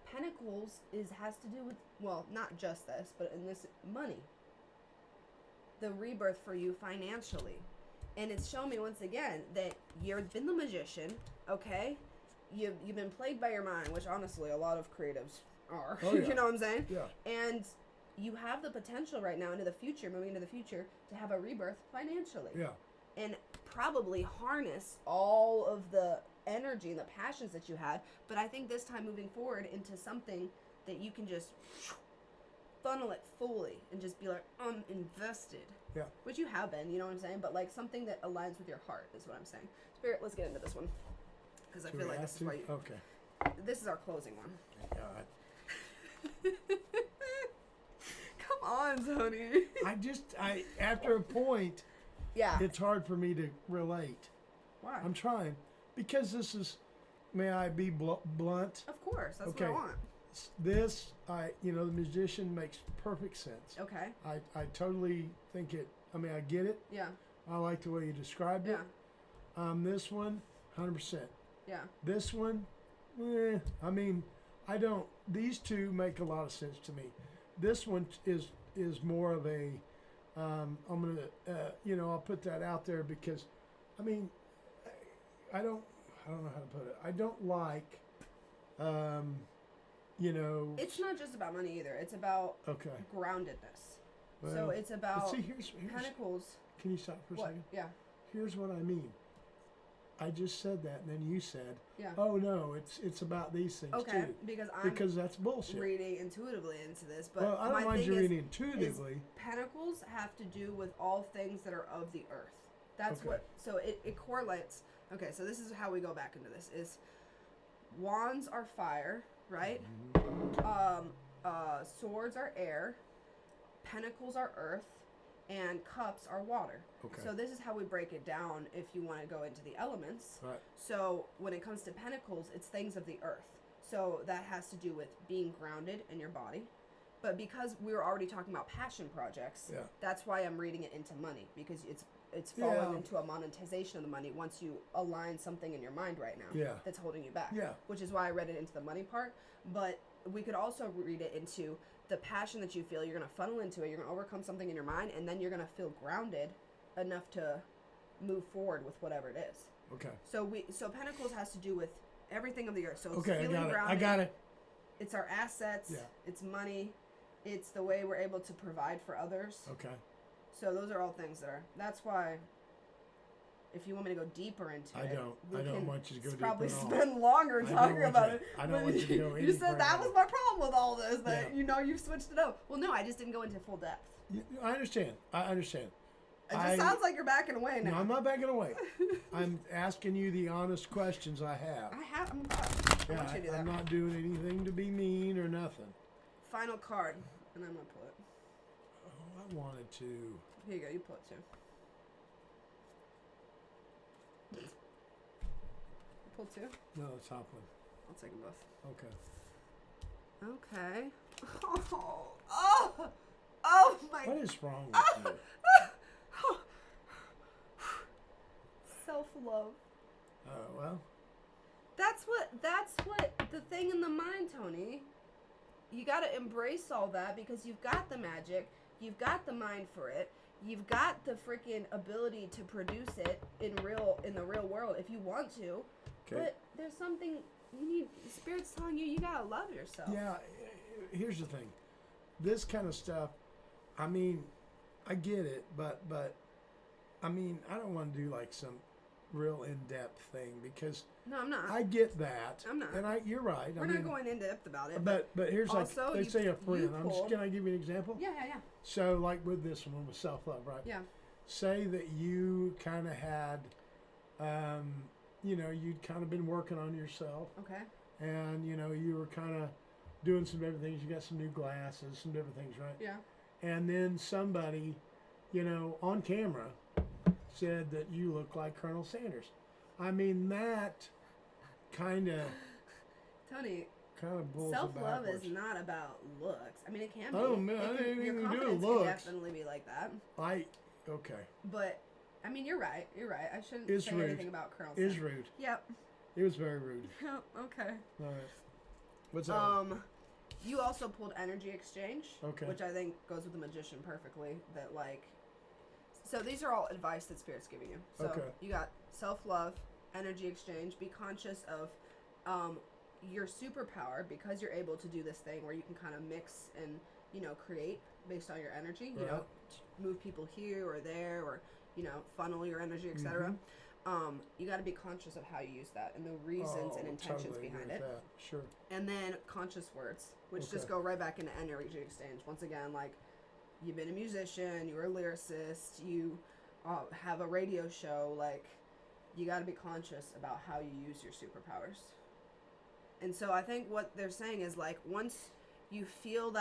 Pentacles has to do with, well, not just this, but in this, money. The rebirth for you financially. And it's shown me once again that you've been the magician, okay? You've been plagued by your mind, which honestly a lot of creatives are. Oh, yeah. You know what I'm saying? Yeah. And you have the potential right now into the future, moving into the future, to have a rebirth financially. Yeah. And probably harness all of the energy and the passions that you had. But I think this time moving forward into something that you can just funnel it fully and just be like, I'm invested. Yeah. Which you have been, you know what I'm saying? But like something that aligns with your heart is what I'm saying. Spirit, let's get into this one. Because I feel like this is why you... Okay. This is our closing one. Thank God. Come on, Tony. After a point, yeah, it's hard for me to relate. Why? I'm trying. Because this is, may I be blunt? Of course, that's okay. what I want. This, the magician makes perfect sense. Okay. I totally think it, I get it. Yeah. I like the way you described it. Yeah. This one, 100%. Yeah. This one, I don't, these two make a lot of sense to me. This one is more of a, I'm going to, I'll put that out there because, I don't know how to put it. I don't like, It's not just about money either. It's about groundedness. Well, so it's about here's Pentacles. Can you stop for a second? Yeah. Here's what I mean. I just said that, and then you said, yeah. Oh, no, it's about these things, too. Because that's bullshit. Reading intuitively into this. But well, I don't mind you reading intuitively. Pentacles have to do with all things that are of the earth. That's what, so it correlates. Okay, so this is how we go back into this, is wands are fire, right? Mm-hmm. Swords are air, pentacles are earth, and cups are water. Okay. So this is how we break it down if you want to go into the elements. Right. So when it comes to pentacles, it's things of the earth. So that has to do with being grounded in your body. But because we were already talking about passion projects, that's why I'm reading it into money, because it's falling into a monetization of the money once you align something in your mind right now that's holding you back. Yeah. Which is why I read it into the money part. But we could also read it into the passion that you feel. You're going to funnel into it. You're going to overcome something in your mind, and then you're going to feel grounded enough to move forward with whatever it is. Okay. So Pentacles has to do with everything of the earth. So it's feeling grounded. I got it. It's our assets. Yeah. It's money. It's the way we're able to provide for others. Okay. So those are all things that's why, if you want me to go deeper into I don't want you to go deeper. Probably spend longer talking about it. I don't want you to go any You said further. that was my problem with all this, that you've switched it up. Well, no, I just didn't go into full depth. I understand. It just sounds like you're backing away now. No, I'm not backing away. I'm asking you the honest questions I have. I'm want you to do that. I'm not doing anything to be mean or nothing. Final card, and I'm going to pull it. Oh, I wanted to. Here you go, you pull it too. You pull two? No, the top one. I'll take them both. Okay. Okay. Oh my. What is wrong with you? Self-love. Oh, well. That's what the thing in the mind, Tony. You got to embrace all that because you've got the magic, you've got the mind for it, you've got the freaking ability to produce it in the real world if you want to. Okay. But there's something you need. Spirit's telling you got to love yourself. Yeah, here's the thing. This kind of stuff, I get it, but I don't want to do like some real in-depth thing because no, I'm not. I get that. I'm not. And you're right. We're not going in depth about it. But here's also, like they say a friend. Can I give you an example? Yeah. So like with this one with self-love, right? Yeah. Say that you kind of had, you'd kind of been working on yourself. Okay. And you were kind of doing some different things. You got some new glasses, some different things, right? Yeah. And then somebody, on camera, said that you look like Colonel Sanders. I mean, that kind of Tony, bulls self-love backwards. is not about looks. I mean, it can be. Oh man, I didn't your even do confidence looks. can definitely be like that. Okay. But I mean, you're right. I shouldn't say rude. anything about Colonel Sanders. It's rude. Yep. It was very rude. Okay. All right. What's that? You also pulled energy exchange, Okay. which I think goes with the magician perfectly. That like, so these are all advice that Spirit's giving you. So Okay. you got self-love, energy exchange. Be conscious of your superpower because you're able to do this thing where you can kind of mix and create based on your energy. You know, move people here or there, or funnel your energy, etc. You got to be conscious of how you use that and the reasons and intentions totally behind agree it. with that. Sure. And then conscious words, which just go right back into energy exchange. Once again, like, you've been a musician, you're a lyricist, you have a radio show, like, you got to be conscious about how you use your superpowers. And so I think what they're saying is, like, once you feel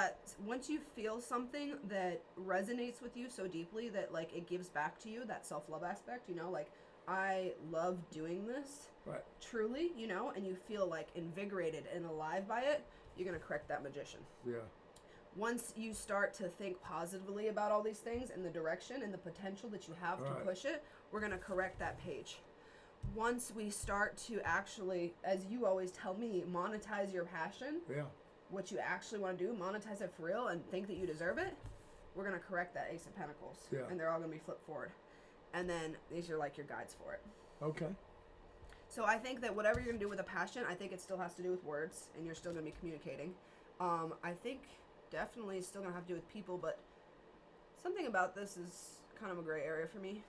something that resonates with you so deeply that, like, it gives back to you, that self-love aspect, like, I love doing this, right? Truly, and you feel like invigorated and alive by it, you're going to correct that magician. Yeah. Once you start to think positively about all these things and the direction and the potential that you have to push it, we're going to correct that page. Once we start to actually, as you always tell me, monetize your passion, what you actually want to do, monetize it for real and think that you deserve it, we're going to correct that Ace of Pentacles. Yeah. And they're all going to be flipped forward. And then these are like your guides for it. Okay. So I think that whatever you're going to do with a passion, I think it still has to do with words, and you're still going to be communicating. I think definitely it's still going to have to do with people, but something about this is kind of a gray area for me.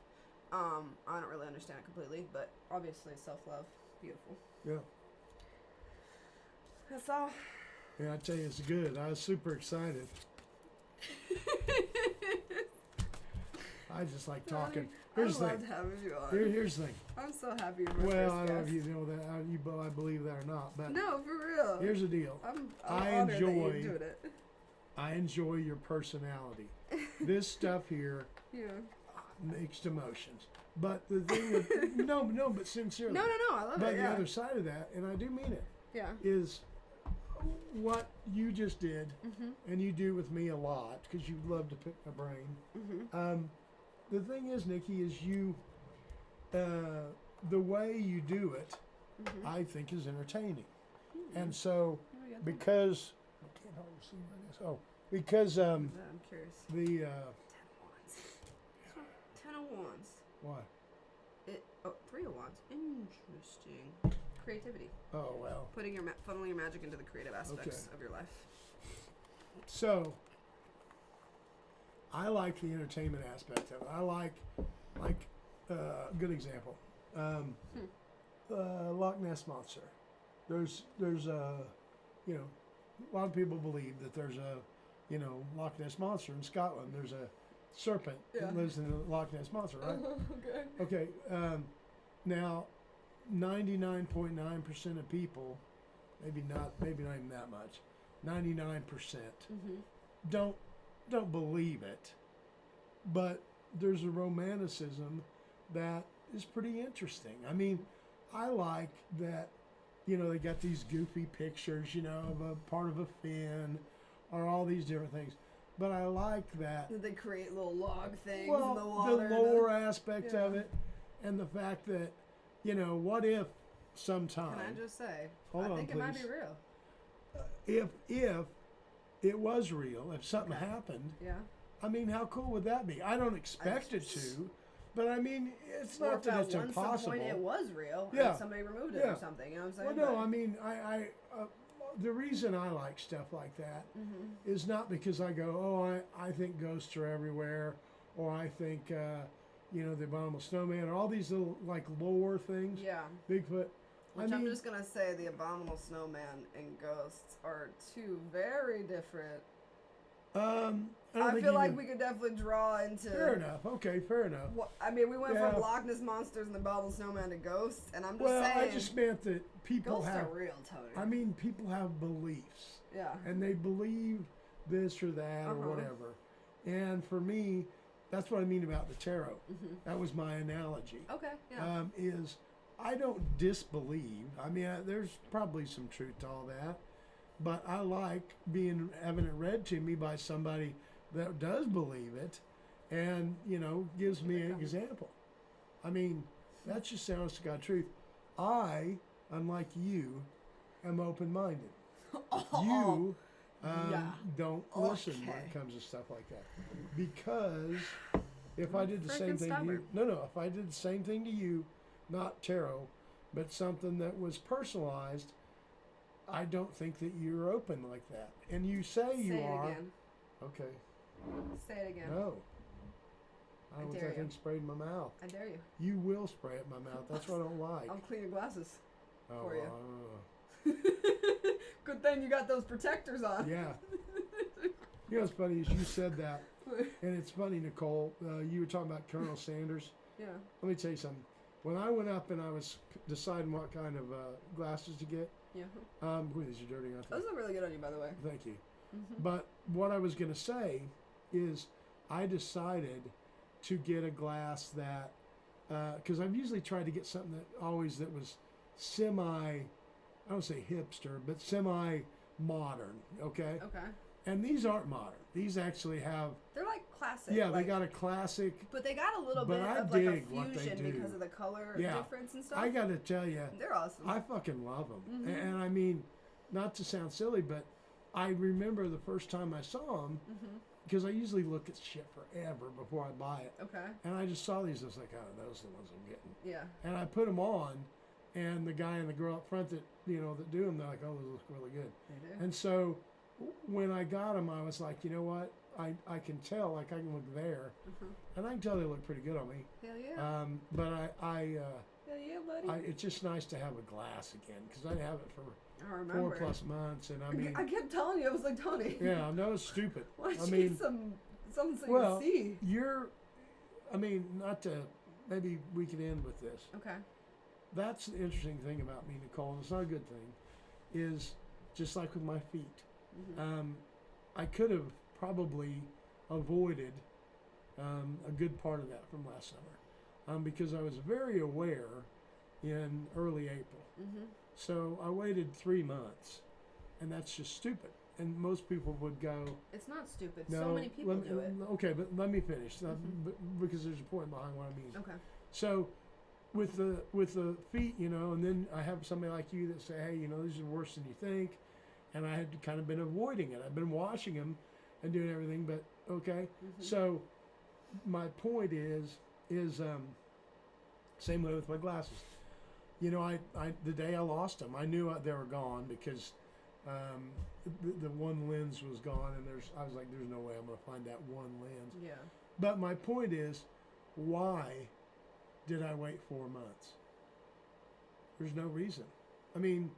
I don't really understand it completely, but obviously self-love, beautiful. Yeah. That's all. Yeah, I tell you, it's good. I was super excited. I just like talking. Here's the thing. Having you on. Here's the thing. I'm so happy you're my Well, first I don't know guest. if you know that. I believe that or not, but No, for real. here's the deal. I'm I honored that enjoy- you're doing it. I enjoy your personality. This stuff here Yeah. mixed emotions. But the thing that, no, but sincerely. No, I love But it. the Yeah. other side of that, and I do mean it, Yeah. is what you just did, Mhm. and you do with me a lot, because you love to pick my brain. Mhm. The thing is, Nikki, is you, the way you do it, Mhm. I think is entertaining. Mhm. And so, Oh, yeah, because, I can't hardly see where it is. Oh, because I'm curious. the, 10 of wands. 10 of wands. why? 3 of wands. Interesting. Creativity. Oh, well. Funneling your magic into the creative aspects of your life. So, I like the entertainment aspect of it. I like, good example, Loch Ness Monster. There's a lot of people believe that there's a, Loch Ness Monster in Scotland. There's a serpent that lives in the Loch Ness Monster, right? Okay. Okay. Now, 99.9% of people, maybe not even that much, 99% Mhm. don't believe it, but there's a romanticism that is pretty interesting. I mean, I like that, they got these goofy pictures, of a part of a fin or all these different things. But I like that. Did they create little log things Well, in the water? the lore aspect of Yeah. it, and the fact that, what if sometime. Can I just say, Hold I on, think it might please. be real. If it was real, if something Okay. happened, Yeah. I mean, how cool would that be? I don't expect it to, but I mean, it's not that it's Some impossible. point it was real, Yeah. and somebody removed it Yeah. or something. You know what I'm Well, saying? no, I mean, I the reason I like stuff like that is not because I go, oh, I think ghosts are everywhere, or I think, the abominable snowman, or all these little, like, lore things. Yeah. Bigfoot. Which I'm just going to say the abominable snowman and ghosts are two very different. I feel like we could definitely draw into... Fair enough. Okay, fair enough. Well, I mean, we went Yeah. from Loch Ness Monsters and the abominable snowman to ghosts, and I'm just Well, saying... I just meant that people ghosts have... are real, Tony. I mean, people have beliefs. Yeah. And they believe this or that or Uh-huh. whatever. And for me, that's what I mean about the tarot. That was my analogy. Okay, yeah. Is I don't disbelieve. I mean, there's probably some truth to all that, but I like having it read to me by somebody that does believe it, and gives me an example. I mean, that's just the honest to God truth. I, unlike you, am open-minded. You don't listen when it comes to stuff like that, because if I did the same thing to you, if I did the same thing to you, not tarot, but something that was personalized, I don't think that you're open like that. And you say you are. Say it again. Okay. Say it again. No. I don't want that thing sprayed in my mouth. I dare you. You will spray it in my mouth. That's what I don't like. I'll clean your glasses for you. Good thing you got those protectors on. Yeah. What's funny is you said that, and it's funny, Nicole. You were talking about Colonel Sanders. Yeah. Let me tell you something. When I went up and I was deciding what kind of glasses to get. Yeah. These are dirty. Those look really good on you, by the way. Thank you. But what I was going to say is, I decided to get a glass that, because I've usually tried to get something that was semi, I don't say hipster, but semi-modern, okay? Okay. And these aren't modern. These actually have... They're like classic. Yeah, they got a classic... But they got a little bit of like a fusion because of the color difference and stuff. I got to tell you... They're awesome. I fucking love them. And I mean, not to sound silly, but I remember the first time I saw them, because I usually look at shit forever before I buy it. Okay. And I just saw these, I was like, oh, those are the ones I'm getting. Yeah. And I put them on, and the guy and the girl up front that do them, they're like, oh, those look really good. They do. And so when I got them, I was like, you know what? I can tell, like I can look there, and I can tell they look pretty good on me. Hell yeah. But hell yeah, buddy. it's just nice to have a glass again, because I have it for 4+ months, and I mean, I kept telling you, I was like, Tony. Yeah, I know it's stupid. Why don't you get something so you can see? Not to, maybe we can end with this. Okay. That's the interesting thing about me, Nicole, and it's not a good thing, is just like with my feet. I could have probably avoided a good part of that from last summer, because I was very aware in early April. So I waited 3 months, and that's just stupid. And most people would go... It's not stupid. So many people do it. Okay, but let me finish, because there's a point behind what I mean. Okay. So with the feet, and then I have somebody like you that say, hey, these are worse than you think, and I had kind of been avoiding it. I've been washing them and doing everything, but okay. So my point is same way with my glasses. The day I lost them, I knew they were gone, because the one lens was gone, and I was like, there's no way I'm going to find that one lens. Yeah. But my point is, why did I wait 4 months? There's no reason. I mean,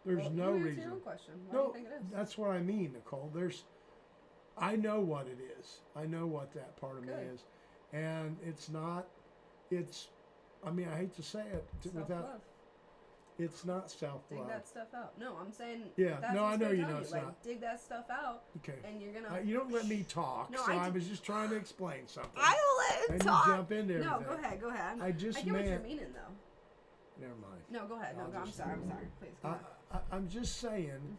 there's no reason. Your own question. Why do you think it is? That's what I mean, Nicole. I know what it is. I know what that part of me is, and I hate to say it self-love. It's not self-love. Dig that stuff out. No, I'm saying. Yeah. No, I know you know it's not. Dig that stuff out. Okay. And you're gonna. You don't let me talk. No, so I was just trying to explain something. I will let him talk. You jump into everything. No, go ahead. I get what you're meaning, though. Never mind. No, go ahead. I'm sorry. Please. Go ahead. I'm just saying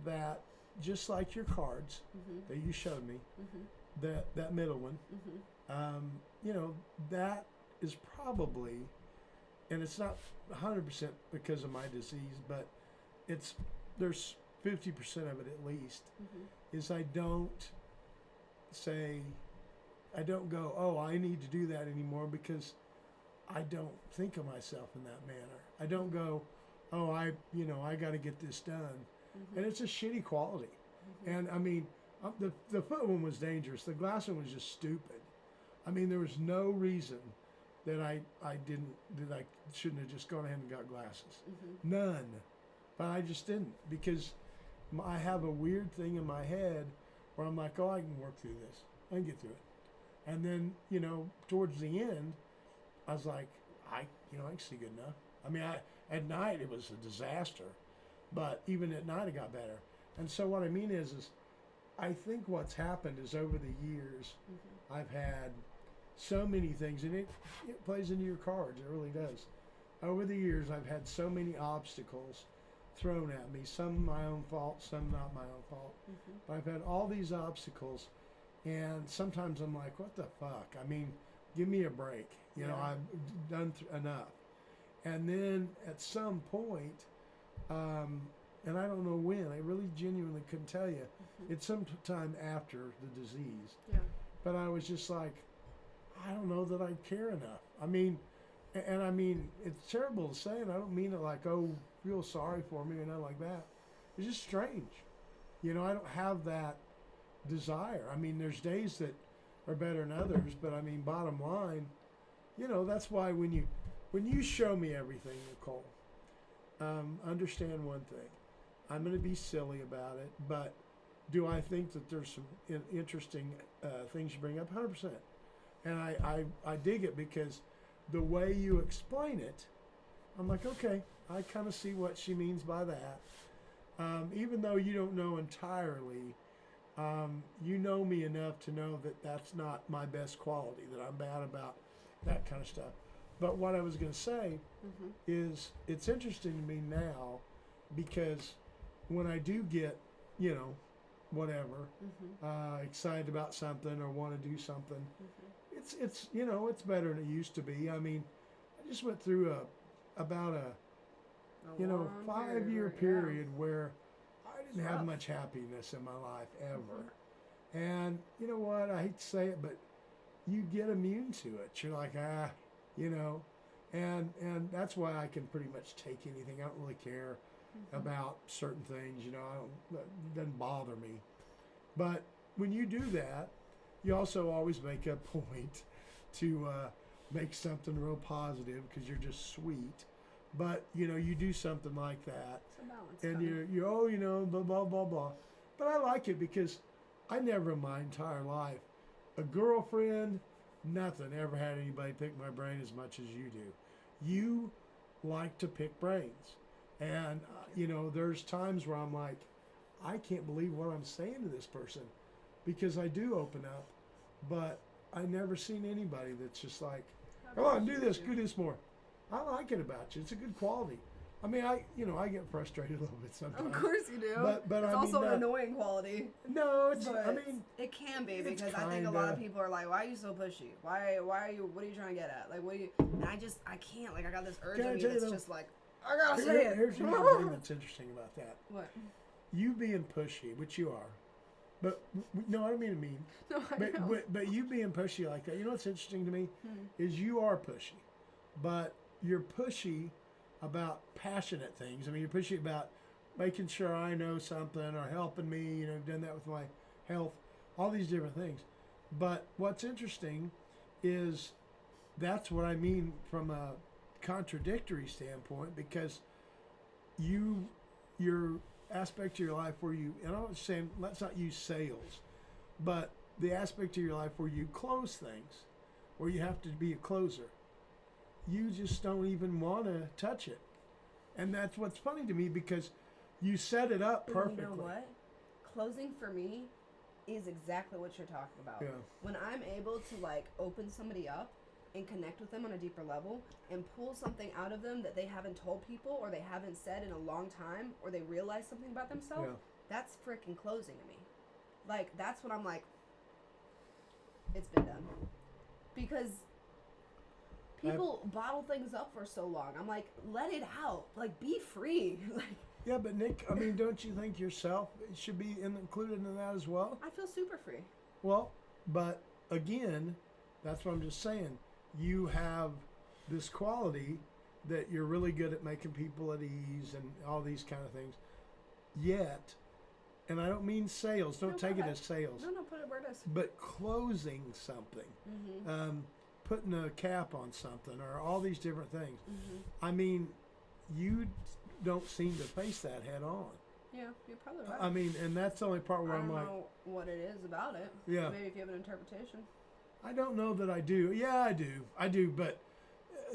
that, just like your cards that you showed me, that middle one, that is probably, and it's not 100% because of my disease, but there's 50% of it at least, is I don't go, oh, I need to do that anymore, because I don't think of myself in that manner. I don't go, oh, I got to get this done. And it's a shitty quality. And I mean, the foot one was dangerous. The glass one was just stupid. I mean, there was no reason that I shouldn't have just gone ahead and got glasses. None. But I just didn't, because I have a weird thing in my head where I'm like, oh, I can work through this. I can get through it. And then, towards the end, I was like, I can see good enough. I mean, at night it was a disaster, but even at night it got better. And so what I mean is I think what's happened is over the years, I've had so many things, and it plays into your cards. It really does. Over the years, I've had so many obstacles thrown at me. Some my own fault, some not my own fault. But I've had all these obstacles, and sometimes I'm like, what the fuck? I mean, give me a break. You know, I've done enough. And then at some point, and I don't know when, I really genuinely couldn't tell you. It's sometime after the disease. Yeah. But I was just like, I don't know that I care enough. I mean, and I mean, it's terrible to say, and I don't mean it like, oh, feel sorry for me or nothing like that. It's just strange. You know, I don't have that desire. I mean, there's days that are better than others, but I mean, bottom line, you know, that's why when you show me everything, Nicole, understand one thing. I'm going to be silly about it, but do I think that there's some interesting things you bring up? 100%. And I dig it because the way you explain it, I'm like, okay, I kind of see what she means by that. Even though you don't know entirely, you know me enough to know that that's not my best quality, that I'm bad about that kind of stuff. But what I was going to say is it's interesting to me now because when I do get, you know, whatever, excited about something or want to do something, it's you know, it's better than it used to be. I mean, I just went through about a 5-year period where I didn't have much happiness in my life ever. And you know what? I hate to say it, but you get immune to it. You're like, you know, and that's why I can pretty much take anything. I don't really care about certain things, you know. It doesn't bother me. But when you do that, you also always make a point to make something real positive because you're just sweet. But you know, you do something like that, and you're oh, you know, blah blah blah blah. But I like it because I never in my entire life, a girlfriend, nothing ever had anybody pick my brain as much as you do. You like to pick brains, and you know, there's times where I'm like, I can't believe what I'm saying to this person, because I do open up, but I never seen anybody that's just like, come on, do this more. I like it about you. It's a good quality. I mean, I get frustrated a little bit sometimes. Of course you do. But it's I also mean, an annoying quality. No, it's. But I mean, it can be because I think a lot of people are like, "Why are you so pushy? Why are you? What are you trying to get at? Like, what are you?" And I can't. Like, I got this urge in me that's just like, I gotta say it. Here's the other thing that's interesting about that. What? You being pushy, which you are, but no, I don't mean to mean. No, I know. But you being pushy like that, you know what's interesting to me is you are pushy, but you're pushy about passionate things. I mean, you're pushy about making sure I know something or helping me. You know, I've done that with my health, all these different things. But what's interesting is that's what I mean from a contradictory standpoint, because your aspect of your life where you, and I'm saying let's not use sales, but the aspect of your life where you close things, where you have to be a closer, you just don't even want to touch it. And that's what's funny to me, because you set it up perfectly. You know what? Closing for me is exactly what you're talking about. Yeah. When I'm able to like open somebody up and connect with them on a deeper level and pull something out of them that they haven't told people or they haven't said in a long time, or they realize something about themselves, that's freaking closing to me. Like, that's when I'm like, it's been done. Because people bottle things up for so long. I'm like, let it out. Like, be free. Like, yeah, but Nick, I mean, don't you think yourself should be included in that as well? I feel super free. Well, but again, that's what I'm just saying. You have this quality that you're really good at making people at ease and all these kind of things. Yet, and I don't mean sales. Don't take it as sales. No, put it where it is. But closing something. Putting a cap on something, or all these different things. I mean, you don't seem to face that head on. Yeah, you're probably right. I mean, and that's the only part where I'm like, I don't know what it is about it. Yeah. Maybe if you have an interpretation. I don't know that I do. Yeah, I do. But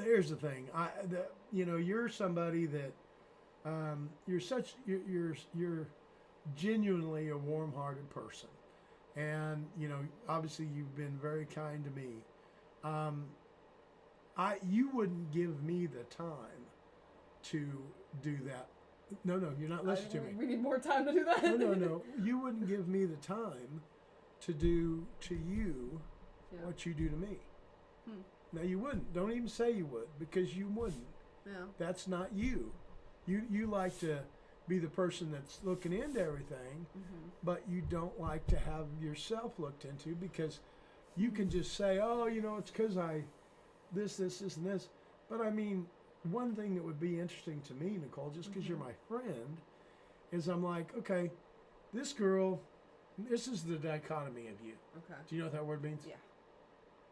here's the thing. You're somebody that you're genuinely a warm-hearted person, and you know, obviously you've been very kind to me. You wouldn't give me the time to do that. No, you're not listening to me. We need more time to do that. No. You wouldn't give me the time to do to you what you do to me. Now you wouldn't. Don't even say you would, because you wouldn't. Yeah. That's not you. You like to be the person that's looking into everything, but you don't like to have yourself looked into, because you can just say, oh, it's because I this, and this. But I mean, one thing that would be interesting to me, Nicole, just because you're my friend, is I'm like, okay, this girl, this is the dichotomy of you. Okay. Do you know what that word means? Yeah.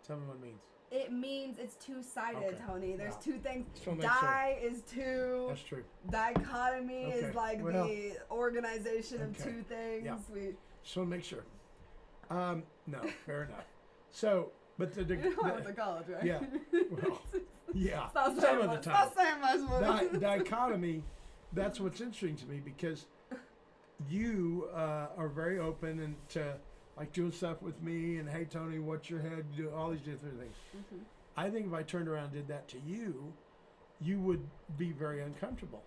Tell me what it means. It means it's two-sided, Tony. There's two things. Is two. That's true. Dichotomy is like the organization of two things. Yeah. Just want to make sure. No, fair enough. So, but the I went to college, right? Yeah. Well, yeah. Stop saying much. Stop saying much. Dichotomy. That's what's interesting to me, because you are very open and to like doing stuff with me, and hey Tony, what's your head? Do all these different things. I think if I turned around and did that to you, you would be very uncomfortable.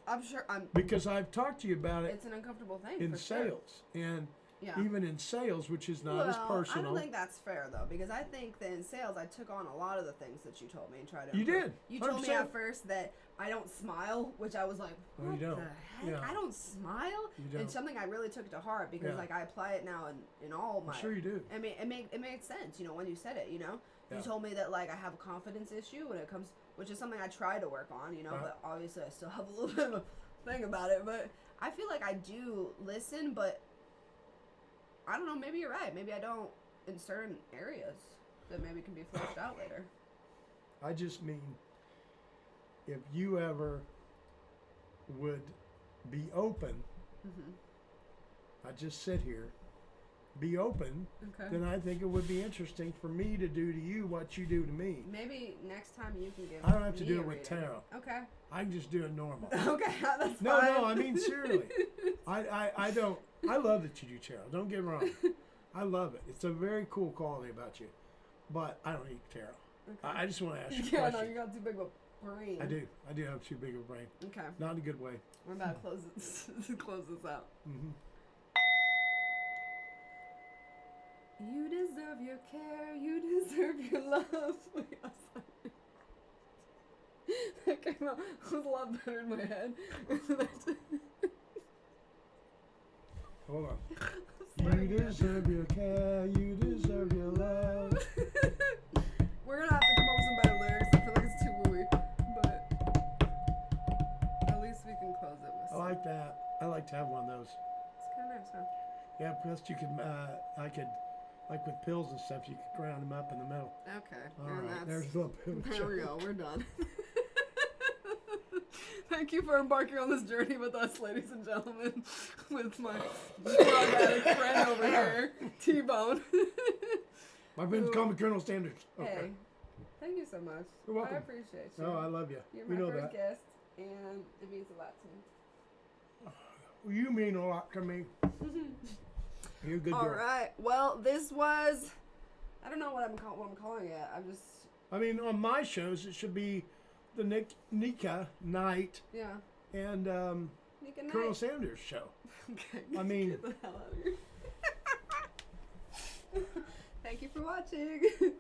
I'm sure. Because I've talked to you about it. It's an uncomfortable thing in for sales, and yeah. even in sales, which is not as personal. I don't think that's fair though, because I think that in sales I took on a lot of the things that you told me and tried to. You did. You told me at first that I don't smile, which I was like, what the heck? Yeah. I don't smile? You don't. And something I really took to heart, because like I apply it now in all my. I'm sure you do. I mean, it made sense, when you said it. You told me that like I have a confidence issue when it comes, which is something I try to work on. But obviously I still have a little bit of a thing about it. But I feel like I do listen, but I don't know. Maybe you're right. Maybe I don't in certain areas that maybe can be fleshed out later. I just mean, if you ever would be open, I just sit here, be open, then I think it would be interesting for me to do to you what you do to me. Maybe next time you can give I don't have to me do a it with reading. tarot. Okay. I can just do it normal. Okay, that's fine. No, I mean seriously. I don't. I love that you do tarot. Don't get me wrong. I love it. It's a very cool quality about you. But I don't eat tarot. Okay. I just want to ask you a question. No, you got too big of a brain. I do. I do have too big of a brain. Okay. Not in a good way. We're about to close this out. You deserve your care. You deserve your love. That came out. It was a lot better in my head. Hold on. You deserve your care. You deserve your love. We're gonna have to come up with some better lyrics. I feel like it's too wooey, but at least we can close it with. I like that. I like to have one of those. It's kind of nice, huh? Yeah, plus you could. I could, like with pills and stuff, you could ground them up in the middle. Okay. All right. There's a little bit of a There we go. We're done. Thank you for embarking on this journey with us, ladies and gentlemen, with my drug addict friend over here, T-Bone. My friends call me Colonel Sanders. Okay. Hey, thank you so much. You're welcome. I appreciate you. No, I love you. You're you my know first that. guest, and it means a lot to me. You mean a lot to me. You're a good girl. All right. Well, this was. I don't know what I'm calling it. I mean, on my shows, it should be the Nika Night. Yeah. And Nika Night. Colonel Sanders show. Okay. I mean. Get the hell out of here. Thank you for watching. Yeah.